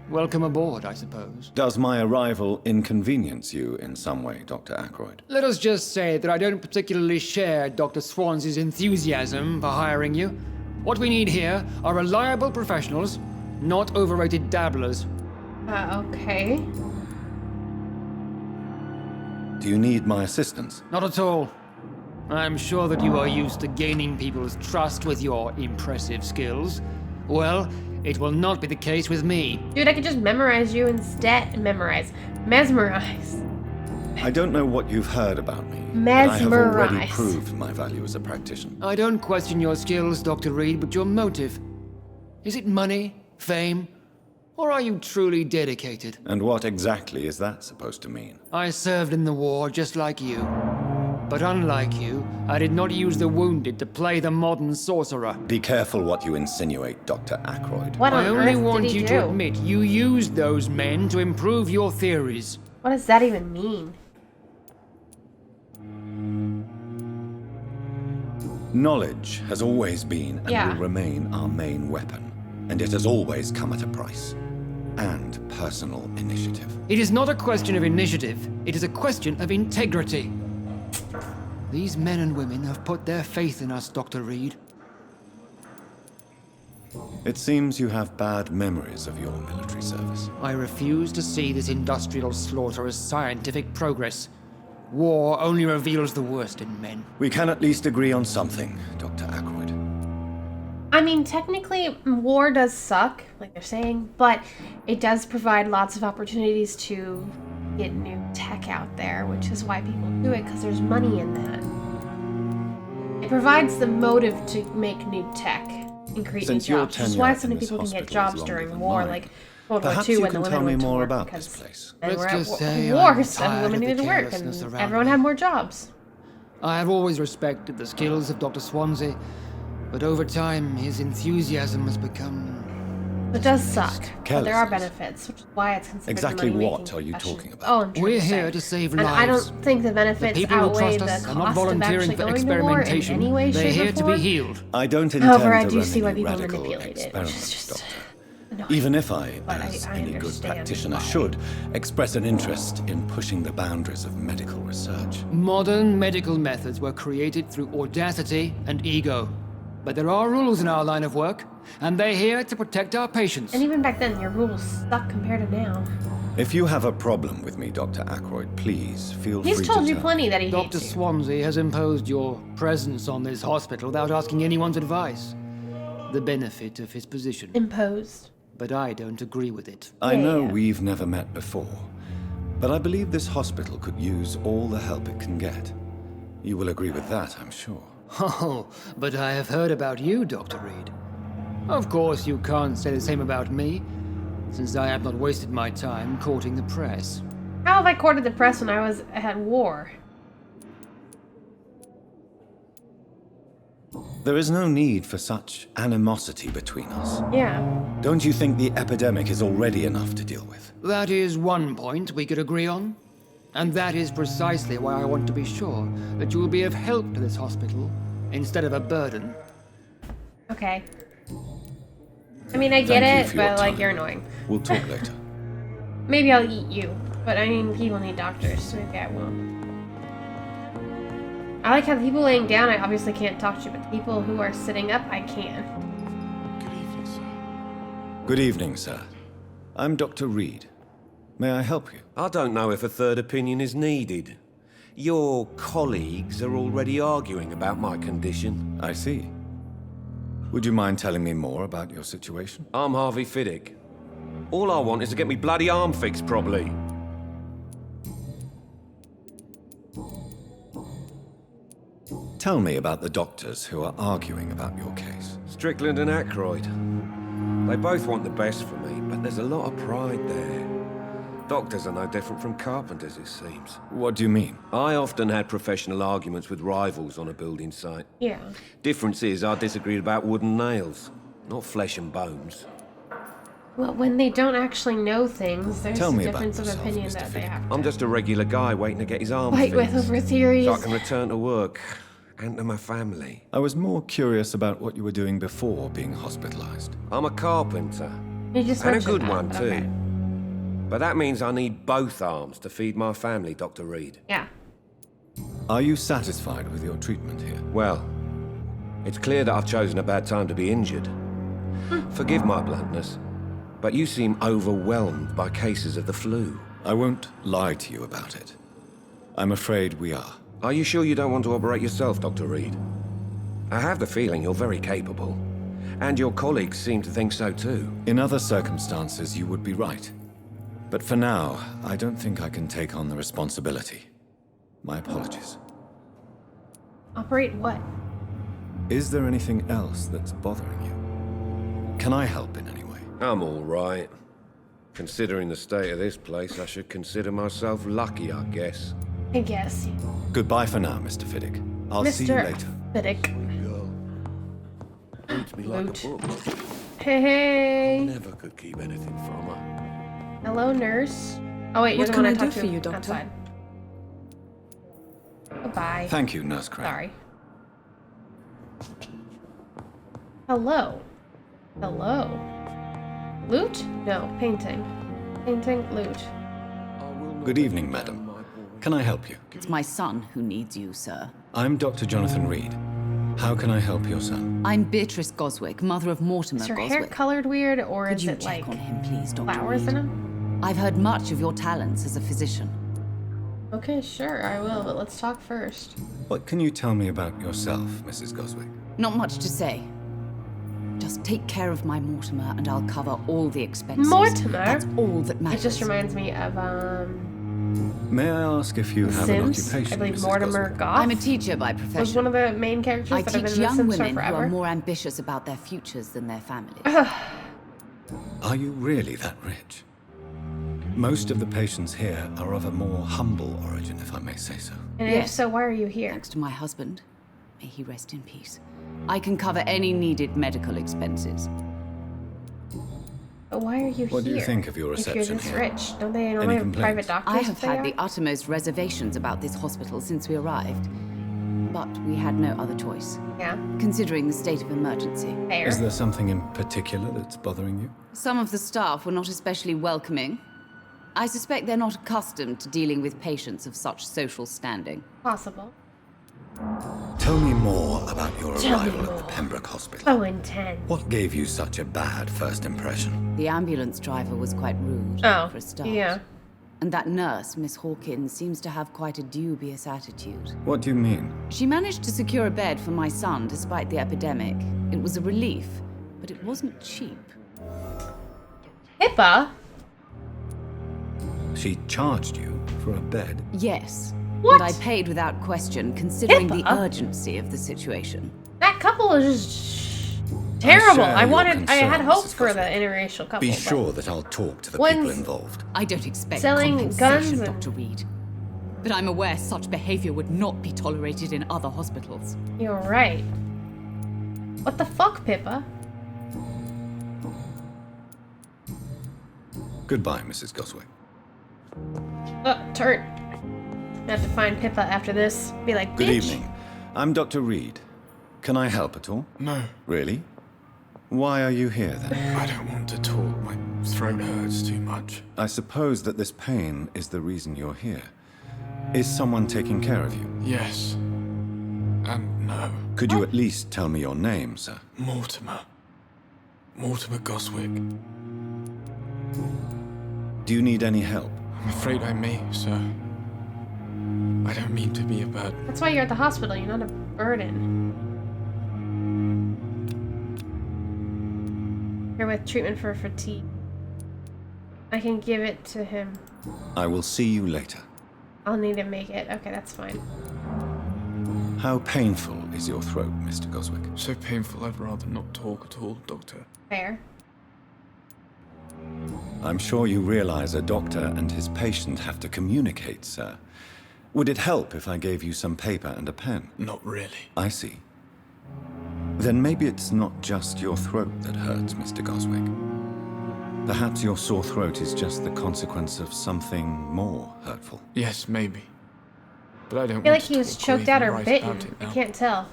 Welcome aboard, I suppose.
Does my arrival inconvenience you in some way, Dr. Ackroyd?
Let us just say that I don't particularly share Dr. Swansea's enthusiasm for hiring you. What we need here are reliable professionals, not overrated dabblers.
Okay.
Do you need my assistance?
Not at all. I'm sure that you are used to gaining people's trust with your impressive skills. Well, it will not be the case with me.
Dude, I could just memorize you instead. Mesmerize.
I don't know what you've heard about me, but I have already
Mesmerize.
proved my value as a practitioner.
I don't question your skills, Dr. Reed, but your motive. Is it money, fame, or are you truly dedicated?
And what exactly is that supposed to mean?
I served in the war just like you. But unlike you, I did not use the wounded to play the modern sorcerer.
Be careful what you insinuate, Dr. Ackroyd.
What on
I only
earth
want
did he
you
do?
to admit you used those men to improve your theories.
What does that even mean?
Knowledge has always been and
Yeah.
will remain our main weapon. And it has always come at a price. And personal initiative.
It is not a question of initiative, it is a question of integrity. These men and women have put their faith in us, Dr. Reed.
It seems you have bad memories of your military service.
I refuse to see this industrial slaughter as scientific progress. War only reveals the worst in men.
We can at least agree on something, Dr. Ackroyd.
I mean, technically, war does suck, like they're saying, but it does provide lots of opportunities to get new tech out there, which is why people do it, because there's money in that. It provides the motive to make new tech and create
Since
new
your
jobs, which is
tenure
why
in
so many
this
people can get
hospital is
jobs
longer
during
than
war,
mine,
like World War
perhaps
II
you
when the
can
women
tell me
went to
more
work
about
because
this place.
men
Let's
were
just
at
say
war,
I'm
so
tired
women
of the
needed to work,
carelessness
and
around
everyone
me.
had more jobs.
I have always respected the skills of Dr. Swansea, but over time his enthusiasm has become...
It does suck, but there are
Carelessness.
benefits, which is why it's considered
Exactly
a money-making
what are you
profession.
talking about?
Oh, I'm trying
We're
to
here
say.
to save
And I
lives.
don't think the
The
benefits
people who
outweigh
trust
the
us are not
cost of
volunteering
actually
for
going to war in
experimentation.
any way,
They're
shape,
here
or
to be
form.
healed.
I don't intend
However, I
to
do
run
see why
any
people
radical
manipulate it, which is
experiments,
just
Doctor.
annoying.
Even if I,
But
as
I
any good
understand
practitioner
why.
should, express an interest in pushing the boundaries of medical research.
Modern medical methods were created through audacity and ego. But there are rules in our line of work, and they're here to protect our patients.
And even back then, your rules suck compared to now.
If you have a problem with me, Dr. Ackroyd, please feel free
He's
to
told you
tell
plenty that he
Dr.
hates you.
Swansea has imposed your presence on this hospital without asking anyone's advice. The benefit of his position.
Imposed.
But I don't agree with it.
I know
Yeah.
we've never met before, but I believe this hospital could use all the help it can get. You will agree with that, I'm sure.
Oh, but I have heard about you, Dr. Reed. Of course, you can't say the same about me, since I have not wasted my time courting the press.
How have I courted the press when I was at war?
There is no need for such animosity between us.
Yeah.
Don't you think the epidemic is already enough to deal with?
That is one point we could agree on. And that is precisely why I want to be sure that you will be of help to this hospital instead of a burden.
Okay. I mean, I get
Thank you
it,
for your
but like,
time.
you're annoying.
We'll talk later.
Maybe I'll eat you, but I mean, people need doctors, so maybe I won't. I like how the people laying down, I obviously can't talk to, but the people who are sitting up, I can.
Good evening, sir.
Good evening, sir. I'm Dr. Reed. May I help you?
I don't know if a third opinion is needed. Your colleagues are already arguing about my condition.
I see. Would you mind telling me more about your situation?
I'm Harvey Fiddick. All I want is to get me bloody arm fixed properly.
Tell me about the doctors who are arguing about your case.
Strickland and Aykroyd. They both want the best for me, but there's a lot of pride there. Doctors are no different from carpenters, it seems.
What do you mean?
I often had professional arguments with rivals on a building site.
Yeah.
Difference is, I disagreed about wooden nails, not flesh and bones.
Well, when they don't actually know things, there's
Tell
a
me about
difference of
yourself,
opinion
Mr.
that they
Fiddick.
have to
I'm just a regular guy waiting to get his arm
fight
fixed.
with over theories.
So I can return to work and to my family.
I was more curious about what you were doing before being hospitalized.
I'm a carpenter.
You just
And a
mentioned
good
that,
one,
but
too.
okay.
But that means I need both arms to feed my family, Dr. Reed.
Yeah.
Are you satisfied with your treatment here?
Well, it's clear that I've chosen a bad time to be injured. Forgive my bluntness, but you seem overwhelmed by cases of the flu.
I won't lie to you about it. I'm afraid we are.
Are you sure you don't want to operate yourself, Dr. Reed? I have the feeling you're very capable, and your colleagues seem to think so too.
In other circumstances, you would be right. But for now, I don't think I can take on the responsibility. My apologies.
Operate what?
Is there anything else that's bothering you? Can I help in any way?
I'm all right. Considering the state of this place, I should consider myself lucky, I guess.
I guess.
Goodbye for now, Mr. Fiddick. I'll see you later.
Fiddick.
Reads me like a book.
Hey, hey.
Never could keep anything from her.
Hello, nurse. Oh wait, you're
What
the
can
one
I
I
do
talked
for
to
you, Doctor?
outside. Goodbye.
Thank you, Nurse Crane.
Sorry. Hello. Hello. Loot? No, painting. Painting, loot.
Good evening, madam. Can I help you?
It's my son who needs you, sir.
I'm Dr. Jonathan Reed. How can I help your son?
I'm Beatrice Goswick, mother of Mortimer
Is your
Goswick.
hair colored weird, or
Could
is
you
it
check
like
on him, please, Dr.
flowers
Reed?
in him?
I've heard much of your talents as a physician.
Okay, sure, I will, but let's talk first.
What can you tell me about yourself, Mrs. Goswick?
Not much to say. Just take care of my Mortimer and I'll cover all the expenses.
Mortimer?
That's all that matters.
It just reminds me of,
May I ask if you have an
Sims?
occupation,
I believe
Mrs.
Mortimer
Goswick?
Goth.
I'm a teacher by profession.
Was one of the main characters
I
that have been
teach
in The
young
Sims for
women who
forever.
are more ambitious about their futures than their families.
Are you really that rich? Most of the patients here are of a more humble origin, if I may say so.
And if so, why are you here?
Thanks to my husband. May he rest in peace. I can cover any needed medical expenses.
But why are you here?
What do you think of your
If you're
reception
this
here?
rich, don't they
Any
normally have
complaints?
private doctors?
I have
if they
had
are?
the uttermost reservations about this hospital since we arrived. But we had no other choice.
Yeah.
Considering the state of emergency.
Fair.
Is there something in particular that's bothering you?
Some of the staff were not especially welcoming. I suspect they're not accustomed to dealing with patients of such social standing.
Possible.
Tell me more about your
Tell me
arrival at the
more.
Pembroke Hospital.
So intense.
What gave you such a bad first impression?
The ambulance driver was quite rude,
Oh,
for a start.
yeah.
And that nurse, Miss Hawkins, seems to have quite a dubious attitude.
What do you mean?
She managed to secure a bed for my son despite the epidemic. It was a relief, but it wasn't cheap.
HIPAA?
She charged you for a bed?
Yes.
What?
And I paid without question, considering the
HIPAA?
urgency of the situation.
That couple is just terrible.
share
I
your
had
concern,
hope
Mrs.
for the
Goswick.
interracial couple.
Be
but
sure that I'll talk to the
One's-
people involved.
I don't expect
Selling
compensation,
guns and-
Dr. Reed. But I'm aware such behavior would not be tolerated in other hospitals.
You're right. What the fuck, Pippa?
Goodbye, Mrs. Goswick.
Turn. I have to find Pippa after this. Be like,
Good
bitch.
evening. I'm Dr. Reed. Can I help at all?
No,
Really? Why are you here then?
I don't want to talk. My throat hurts too much.
I suppose that this pain is the reason you're here. Is someone taking care of you?
Yes. And no.
Could you at least tell me your name, sir?
Mortimer. Mortimer Goswick.
Do you need any help?
I'm afraid I may, sir. I don't mean to be a burden.
That's why you're at the hospital. You're not a burden. You're with treatment for fatigue. I can give it to him.
I will see you later.
I'll need to make it. Okay, that's fine.
How painful is your throat, Mr. Goswick?
So painful I'd rather not talk at all, Doctor.
Fair.
I'm sure you realize a doctor and his patient have to communicate, sir. Would it help if I gave you some paper and a pen?
Not really.
I see. Then maybe it's not just your throat that hurts, Mr. Goswick. Perhaps your sore throat is just the consequence of something more hurtful.
Yes, maybe. But I don't
I feel like
want
he
to
was
talk
choked out or
right
bitten.
about it
I
now.
can't tell.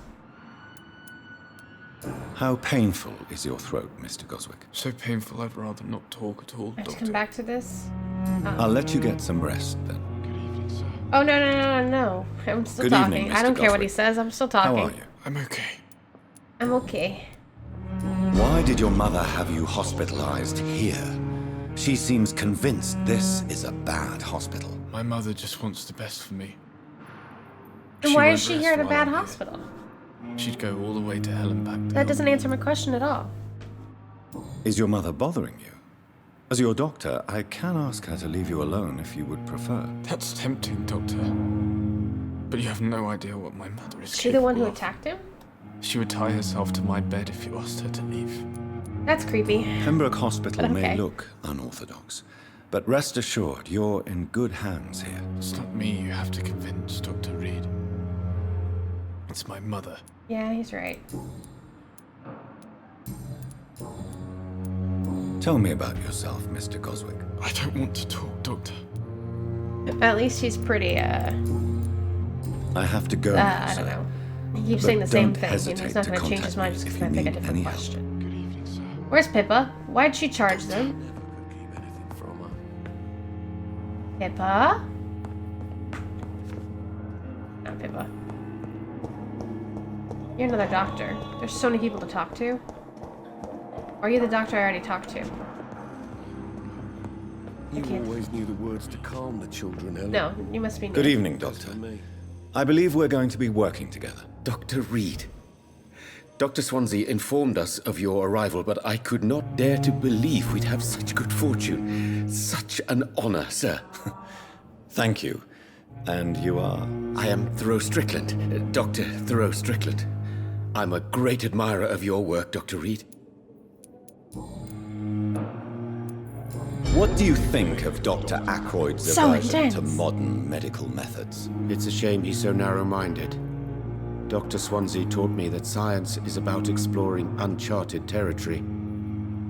How painful is your throat, Mr. Goswick?
So painful I'd rather not talk at all,
I have to
Doctor.
come back to this.
I'll let you get some rest, then.
Oh, no. I'm still
Good
talking.
evening,
I don't
Mr.
care what he
Goswick.
says. I'm still talking.
How are you?
I'm okay.
I'm okay.
Why did your mother have you hospitalized here? She seems convinced this is a bad hospital.
My mother just wants the best for me.
Then why
won't
is she
rest
here at a
while
bad
I'm here.
hospital?
She'd go all the way to hell and back to
That doesn't answer my question at all.
Is your mother bothering you? As your doctor, I can ask her to leave you alone if you would prefer.
That's tempting, Doctor. But you have no idea what my mother is
Is she the one who
capable of.
attacked him?
She would tie herself to my bed if you asked her to leave.
That's creepy.
Pembroke Hospital
But
may
okay.
look unorthodox, but rest assured, you're in good hands here.
It's not me you have to convince, Dr. Reed. It's my mother.
Yeah, he's right.
Tell me about yourself, Mr. Goswick.
I don't want to talk, Doctor.
At least he's pretty,
I have to go now,
I
sir.
don't know. He keeps
But
saying the same
don't
thing. You know, he's not
hesitate
going
to
to change his mind
contact
just
me
because
if
I
you
pick a
need
different
any help.
question.
Good evening, sir.
Where's Pippa? Why'd she charge them?
Keep anything from her.
Pippa? Not Pippa. You're another doctor. There's so many people to talk to. Or are you the doctor I already talked to?
You
can't-
always knew the words to calm the children, Helen.
No, you must be new.
Good evening, Doctor. I believe we're going to be working together.
Dr. Reed. Dr. Swansea informed us of your arrival, but I could not dare to believe we'd have such good fortune. Such an honor, sir.
Thank you. And you are?
I am Thoreau Strickland, Dr. Thoreau Strickland. I'm a great admirer of your work, Dr. Reed.
What do you think of Dr. Ackroyd's
So
aversion to
intense.
modern medical methods?
It's a shame he's so narrow-minded. Dr. Swansea taught me that science is about exploring uncharted territory.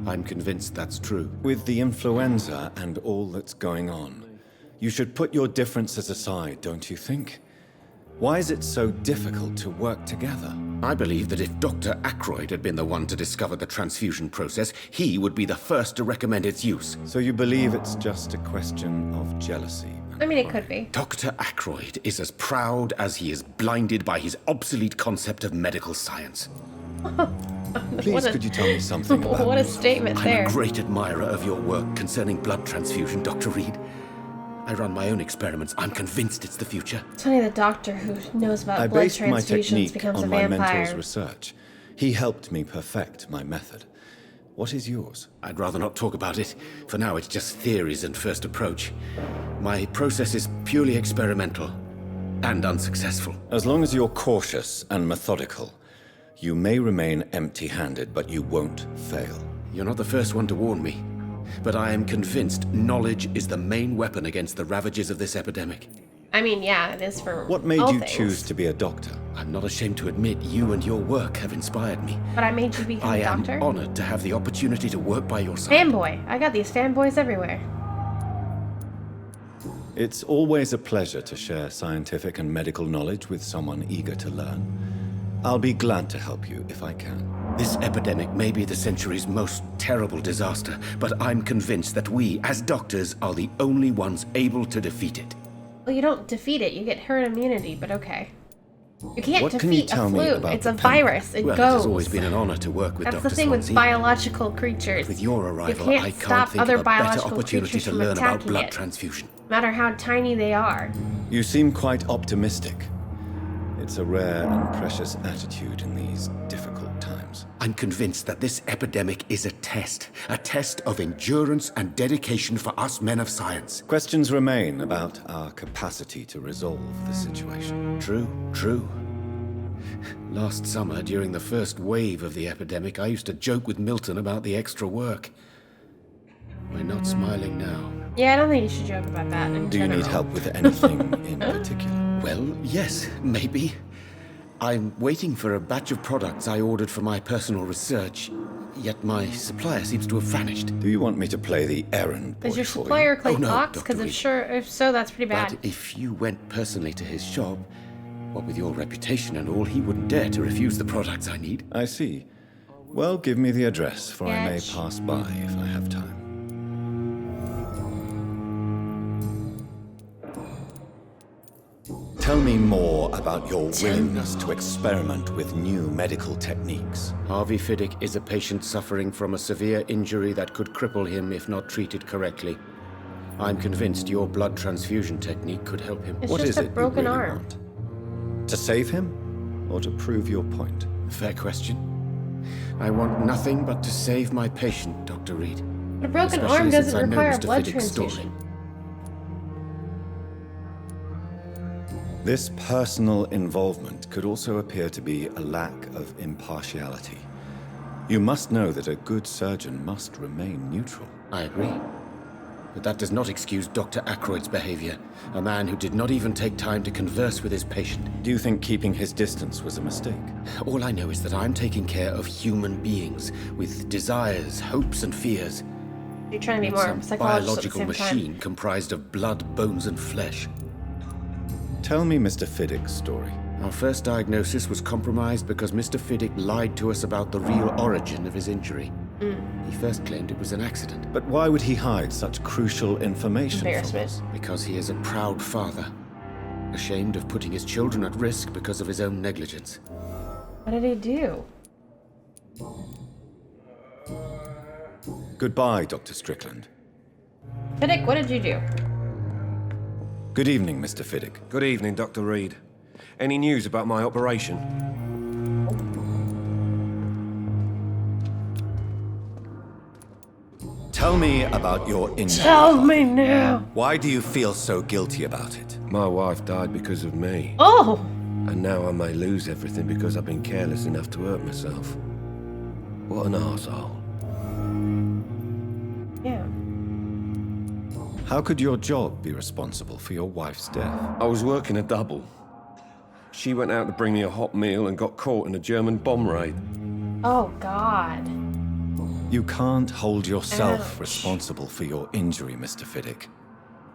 I'm convinced that's true.
With the influenza and all that's going on, you should put your differences aside, don't you think? Why is it so difficult to work together?
I believe that if Dr. Ackroyd had been the one to discover the transfusion process, he would be the first to recommend its use.
So you believe it's just a question of jealousy?
I mean, it could be.
Dr. Ackroyd is as proud as he is blinded by his obsolete concept of medical science.
Please,
What a-
could you tell me something about
What a
yourself?
statement
I'm
there.
a great admirer of your work concerning blood transfusion, Dr. Reed. I run my own experiments. I'm convinced it's the future.
It's only the doctor who knows about
I
blood
based my
transfusions
technique
becomes a
on my mentor's
vampire.
research. He helped me perfect my method. What is yours?
I'd rather not talk about it. For now, it's just theories and first approach. My process is purely experimental and unsuccessful.
As long as you're cautious and methodical, you may remain empty-handed, but you won't fail.
You're not the first one to warn me, but I am convinced knowledge is the main weapon against the ravages of this epidemic.
I mean, yeah, it is for
What made
all
you
things.
choose to be a doctor?
I'm not ashamed to admit you and your work have inspired me.
But I made you become
I
a
am
doctor?
honored to have the opportunity to work by your side.
Fanboy. I got these fanboys everywhere.
It's always a pleasure to share scientific and medical knowledge with someone eager to learn. I'll be glad to help you if I can.
This epidemic may be the century's most terrible disaster, but I'm convinced that we, as doctors, are the only ones able to defeat it.
Well, you don't defeat it. You get herd immunity, but okay. You can't
What can you
defeat a
tell me
flu.
about
It's
the
a
Vampyr?
virus. It
Well,
goes.
it has always been an honor to work with
That's
Dr.
the thing with
Swansea.
biological creatures.
With your arrival,
you can't
I
stop
can't think
other
of a better
biological
opportunity
creatures
to
from
learn about
attacking
blood
it,
transfusion.
no matter how tiny they are.
You seem quite optimistic. It's a rare and precious attitude in these difficult times.
I'm convinced that this epidemic is a test of endurance and dedication for us men of science.
Questions remain about our capacity to resolve the situation.
True. Last summer, during the first wave of the epidemic, I used to joke with Milton about the extra work. We're not smiling now.
Yeah, I don't think you should joke about that in
Do you
general.
need help with anything in particular?
Well, yes, maybe. I'm waiting for a batch of products I ordered for my personal research, yet my supplier seems to have vanished.
Do you want me to play the errand boy
Is your
for you?
supplier Clay
Oh, no,
Fox?
Dr.
Because
Reed.
if so, that's pretty bad.
But if you went personally to his shop, what with your reputation and all, he wouldn't dare to refuse the products I need.
I see. Well, give me the address, for I may
Sketch.
pass by if I have time. Tell me more about your willingness to experiment with new medical techniques.
Harvey Fiddick is a patient suffering from a severe injury that could cripple him if not treated correctly. I'm convinced your blood transfusion technique could help him.
It's
What
just
is
a
it you
broken
really
arm.
want? To save him? Or to prove your point?
Fair question. I want nothing but to save my patient, Dr. Reed.
But a broken
Especially
arm
since
doesn't
I know
require
Mr.
blood
Fiddick's story.
transfusion.
This personal involvement could also appear to be a lack of impartiality. You must know that a good surgeon must remain neutral.
I agree. But that does not excuse Dr. Ackroyd's behavior, a man who did not even take time to converse with his patient.
Do you think keeping his distance was a mistake?
All I know is that I'm taking care of human beings with desires, hopes, and fears.
You're trying to be
Not
more
some
psychological at the
biological
same
machine
time.
comprised of blood, bones, and flesh.
Tell me Mr. Fiddick's story.
Our first diagnosis was compromised because Mr. Fiddick lied to us about the real origin of his injury. He first claimed it was an accident.
But why would he hide such crucial information from
Embarrassment.
us?
Because he is a proud father, ashamed of putting his children at risk because of his own negligence.
What did he do?
Goodbye, Dr. Strickland.
Fiddick, what did you do?
Good evening, Mr. Fiddick.
Good evening, Dr. Reed. Any news about my operation?
Tell me about your injury.
Tell me now.
Why do you feel so guilty about it?
My wife died because of me.
Oh!
And now I may lose everything because I've been careless enough to hurt myself. What an arsehole.
Yeah.
How could your job be responsible for your wife's death?
I was working a double. She went out to bring me a hot meal and got caught in a German bomb raid.
Oh, God.
You can't hold yourself
Ouch.
responsible for your injury, Mr. Fiddick.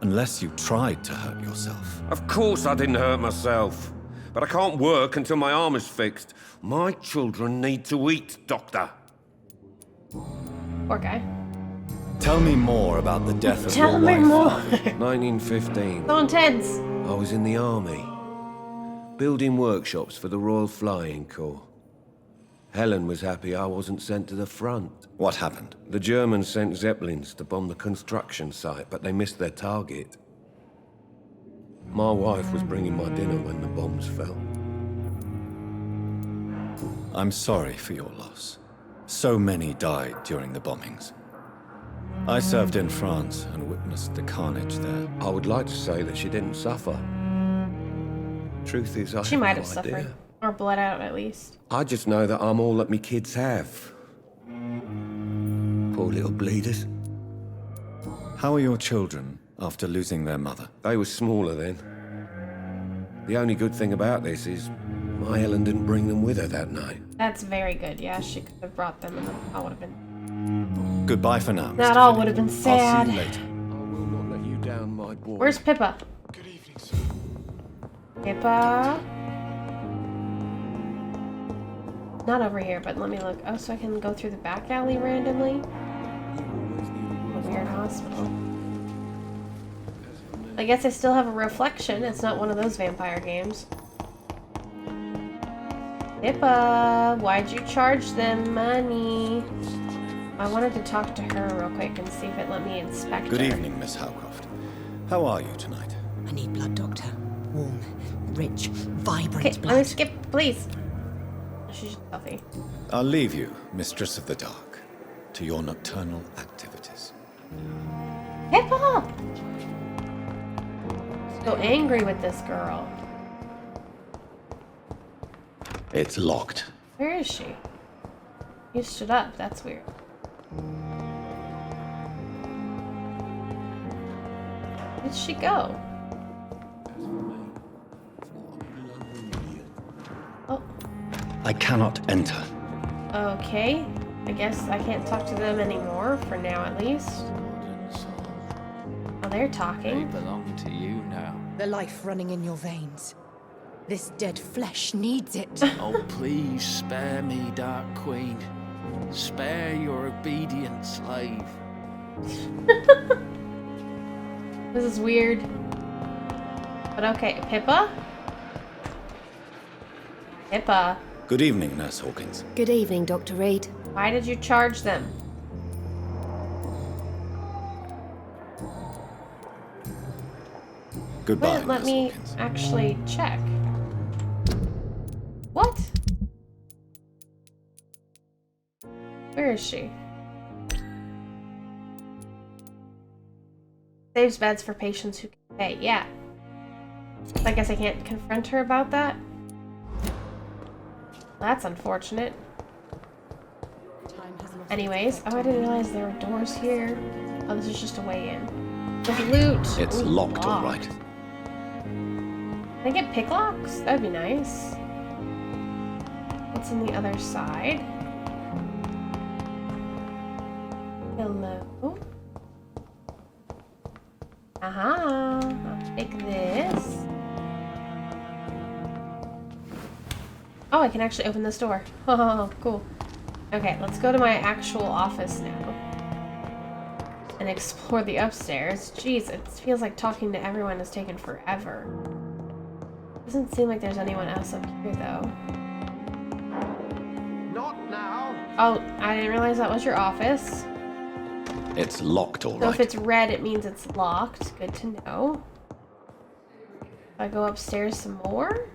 Unless you tried to hurt yourself.
Of course I didn't hurt myself. But I can't work until my arm is fixed. My children need to eat, Doctor.
Poor guy.
Tell me more about the death of
Tell
your
me
wife.
more.
1915.
So intense.
I was in the army, building workshops for the Royal Flying Corps. Helen was happy I wasn't sent to the front.
What happened?
The Germans sent Zeppelins to bomb the construction site, but they missed their target. My wife was bringing my dinner when the bombs fell.
I'm sorry for your loss. So many died during the bombings. I served in France and witnessed the carnage there.
I would like to say that she didn't suffer. Truth is, I
She
have
might
no
have suffered.
idea.
Or bled out, at least.
I just know that I'm all that me kids have. Poor little bleeders.
How are your children after losing their mother?
They were smaller then. The only good thing about this is my Helen didn't bring them with her that night.
That's very good. Yeah, she could have brought them and that would have been...
Goodbye for now.
That
Mr.
all
Fiddick.
would have been
I'll
sad.
see you later.
I will not let you down, my boy.
Where's Pippa?
Good evening, sir.
Pippa? Not over here, but let me look. Oh, so I can go through the back alley randomly? A weird hospital. I guess I still have a reflection. It's not one of those vampire games. Pippa, why'd you charge them money? I wanted to talk to her real quick and see if it let me inspect
Good
her.
evening, Miss Howcroft. How are you tonight?
I need blood, Doctor. Warm, rich, vibrant
Okay,
blood.
let me skip, please. She's just healthy.
I'll leave you, Mistress of the Dark, to your nocturnal activities.
Pippa! So angry with this girl.
It's locked.
Where is she? You stood up, that's weird. Where'd she go? Oh.
I cannot enter.
Okay. I guess I can't talk to them anymore, for now at least. Oh, they're talking.
They belong to you now.
The life running in your veins. This dead flesh needs it.
Oh, please spare me, Dark Queen. Spare your obedient slave.
This is weird. But okay, Pippa? Pippa.
Good evening, Nurse Hawkins.
Good evening, Dr. Reed.
Why did you charge them?
Goodbye,
Wait, let
Nurse
me
Hawkins.
actually check. What? Where is she? Saves beds for patients who can pay. Yeah. I guess I can't confront her about that. That's unfortunate. Anyways, oh, I didn't realize there were doors here. Oh, this is just a way in. There's loot.
It's
Ooh,
locked, all
locked.
right.
Can I get pick locks? That'd be nice. What's on the other side? Hello? Aha! I'll take this. Oh, I can actually open this door. Oh, cool. Okay, let's go to my actual office now. And explore the upstairs. Jeez, it feels like talking to everyone has taken forever. Doesn't seem like there's anyone else up here, though.
Not now.
Oh, I didn't realize that was your office.
It's locked, all
So
right.
if it's red, it means it's locked. Good to know. If I go upstairs some more?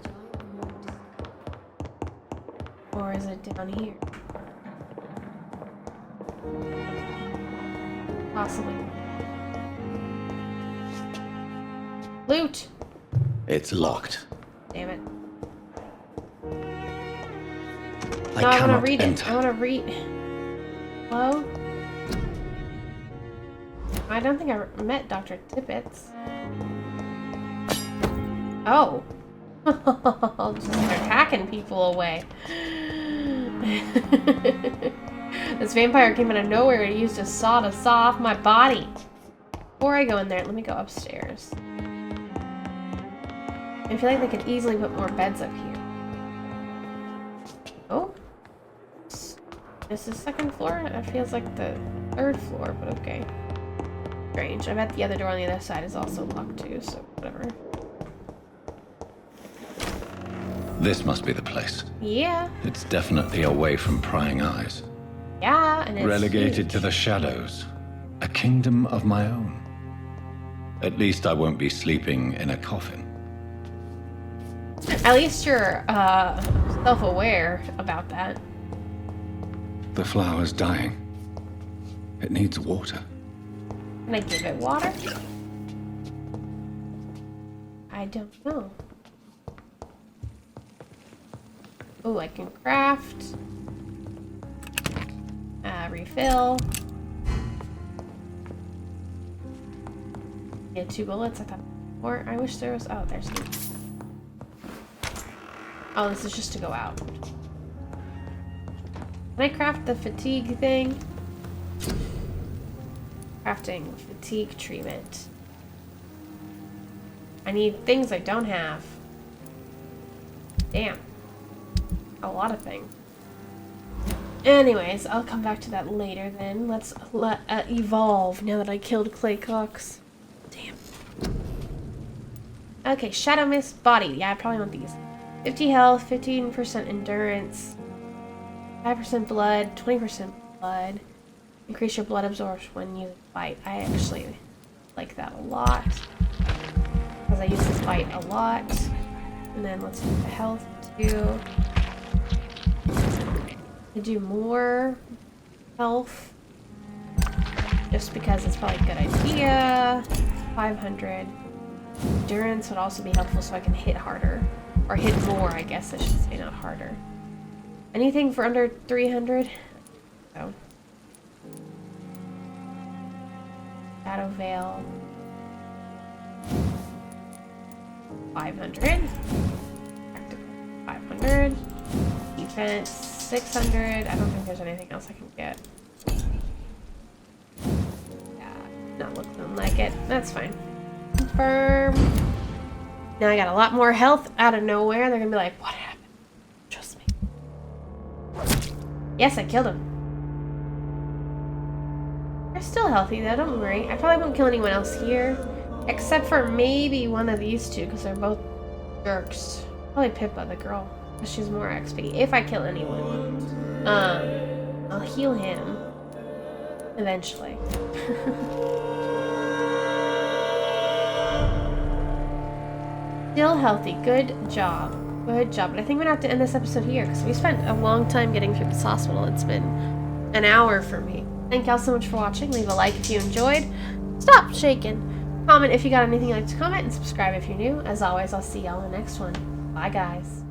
Or is it down here? Possibly. Loot!
It's locked.
Damn it.
I
No, I want to
cannot
read
enter.
it. I want to read. Hello? I don't think I met Dr. Tippett. Oh. I'll just start hacking people away. This vampire came out of nowhere and used a saw to saw off my body. Before I go in there, let me go upstairs. I feel like they could easily put more beds up here. Oh. This is second floor? It feels like the third floor, but okay. Strange. I bet the other door on the other side is also locked too, so whatever.
This must be the place.
Yeah.
It's definitely away from prying eyes.
Yeah, and it's
Relegated
huge.
to the shadows. A kingdom of my own. At least I won't be sleeping in a coffin.
At least you're self-aware about that.
The flower's dying. It needs water.
Can I give it water? I don't know. Oh, I can craft. Refill. Yeah, 2 bullets. I thought. Or I wish there was. Oh, there's 2. Oh, this is just to go out. Can I craft the fatigue thing? Crafting fatigue treatment. I need things I don't have. Damn. A lot of things. Anyways, I'll come back to that later then. Let's evolve now that I killed Clay Cox. Damn. Okay, Shadow Mist body. Yeah, I probably want these. 50 health, 15% endurance, 5% blood, 20% blood. Increase your blood absorption when you fight. I actually like that a lot because I use the fight a lot. And then let's do the health too. To do more health, just because it's probably a good idea. 500. Endurance would also be helpful so I can hit harder. Or hit more, I guess I should say, not harder. Anything for under 300? So. Shadow Veil. 500. Tactical 500. Defense 600. I don't think there's anything else I can get. Yeah, not looking like it. That's fine. Confirm. Now I got a lot more health out of nowhere. They're gonna be like, what happened? Trust me. Yes, I killed him. They're still healthy though, don't worry. I probably won't kill anyone else here. Except for maybe one of these two, because they're both jerks. Probably Pippa, the girl. Because she's more XP. If I kill anyone. I'll heal him. Eventually. Still healthy. Good job. Good job. But I think we're going to have to end this episode here because we spent a long time getting through this hospital. It's been an hour for me. Thank y'all so much for watching. Leave a like if you enjoyed. Stop shaking. Comment if you got anything you'd like to comment and subscribe if you're new. As always, I'll see y'all in the next one. Bye, guys.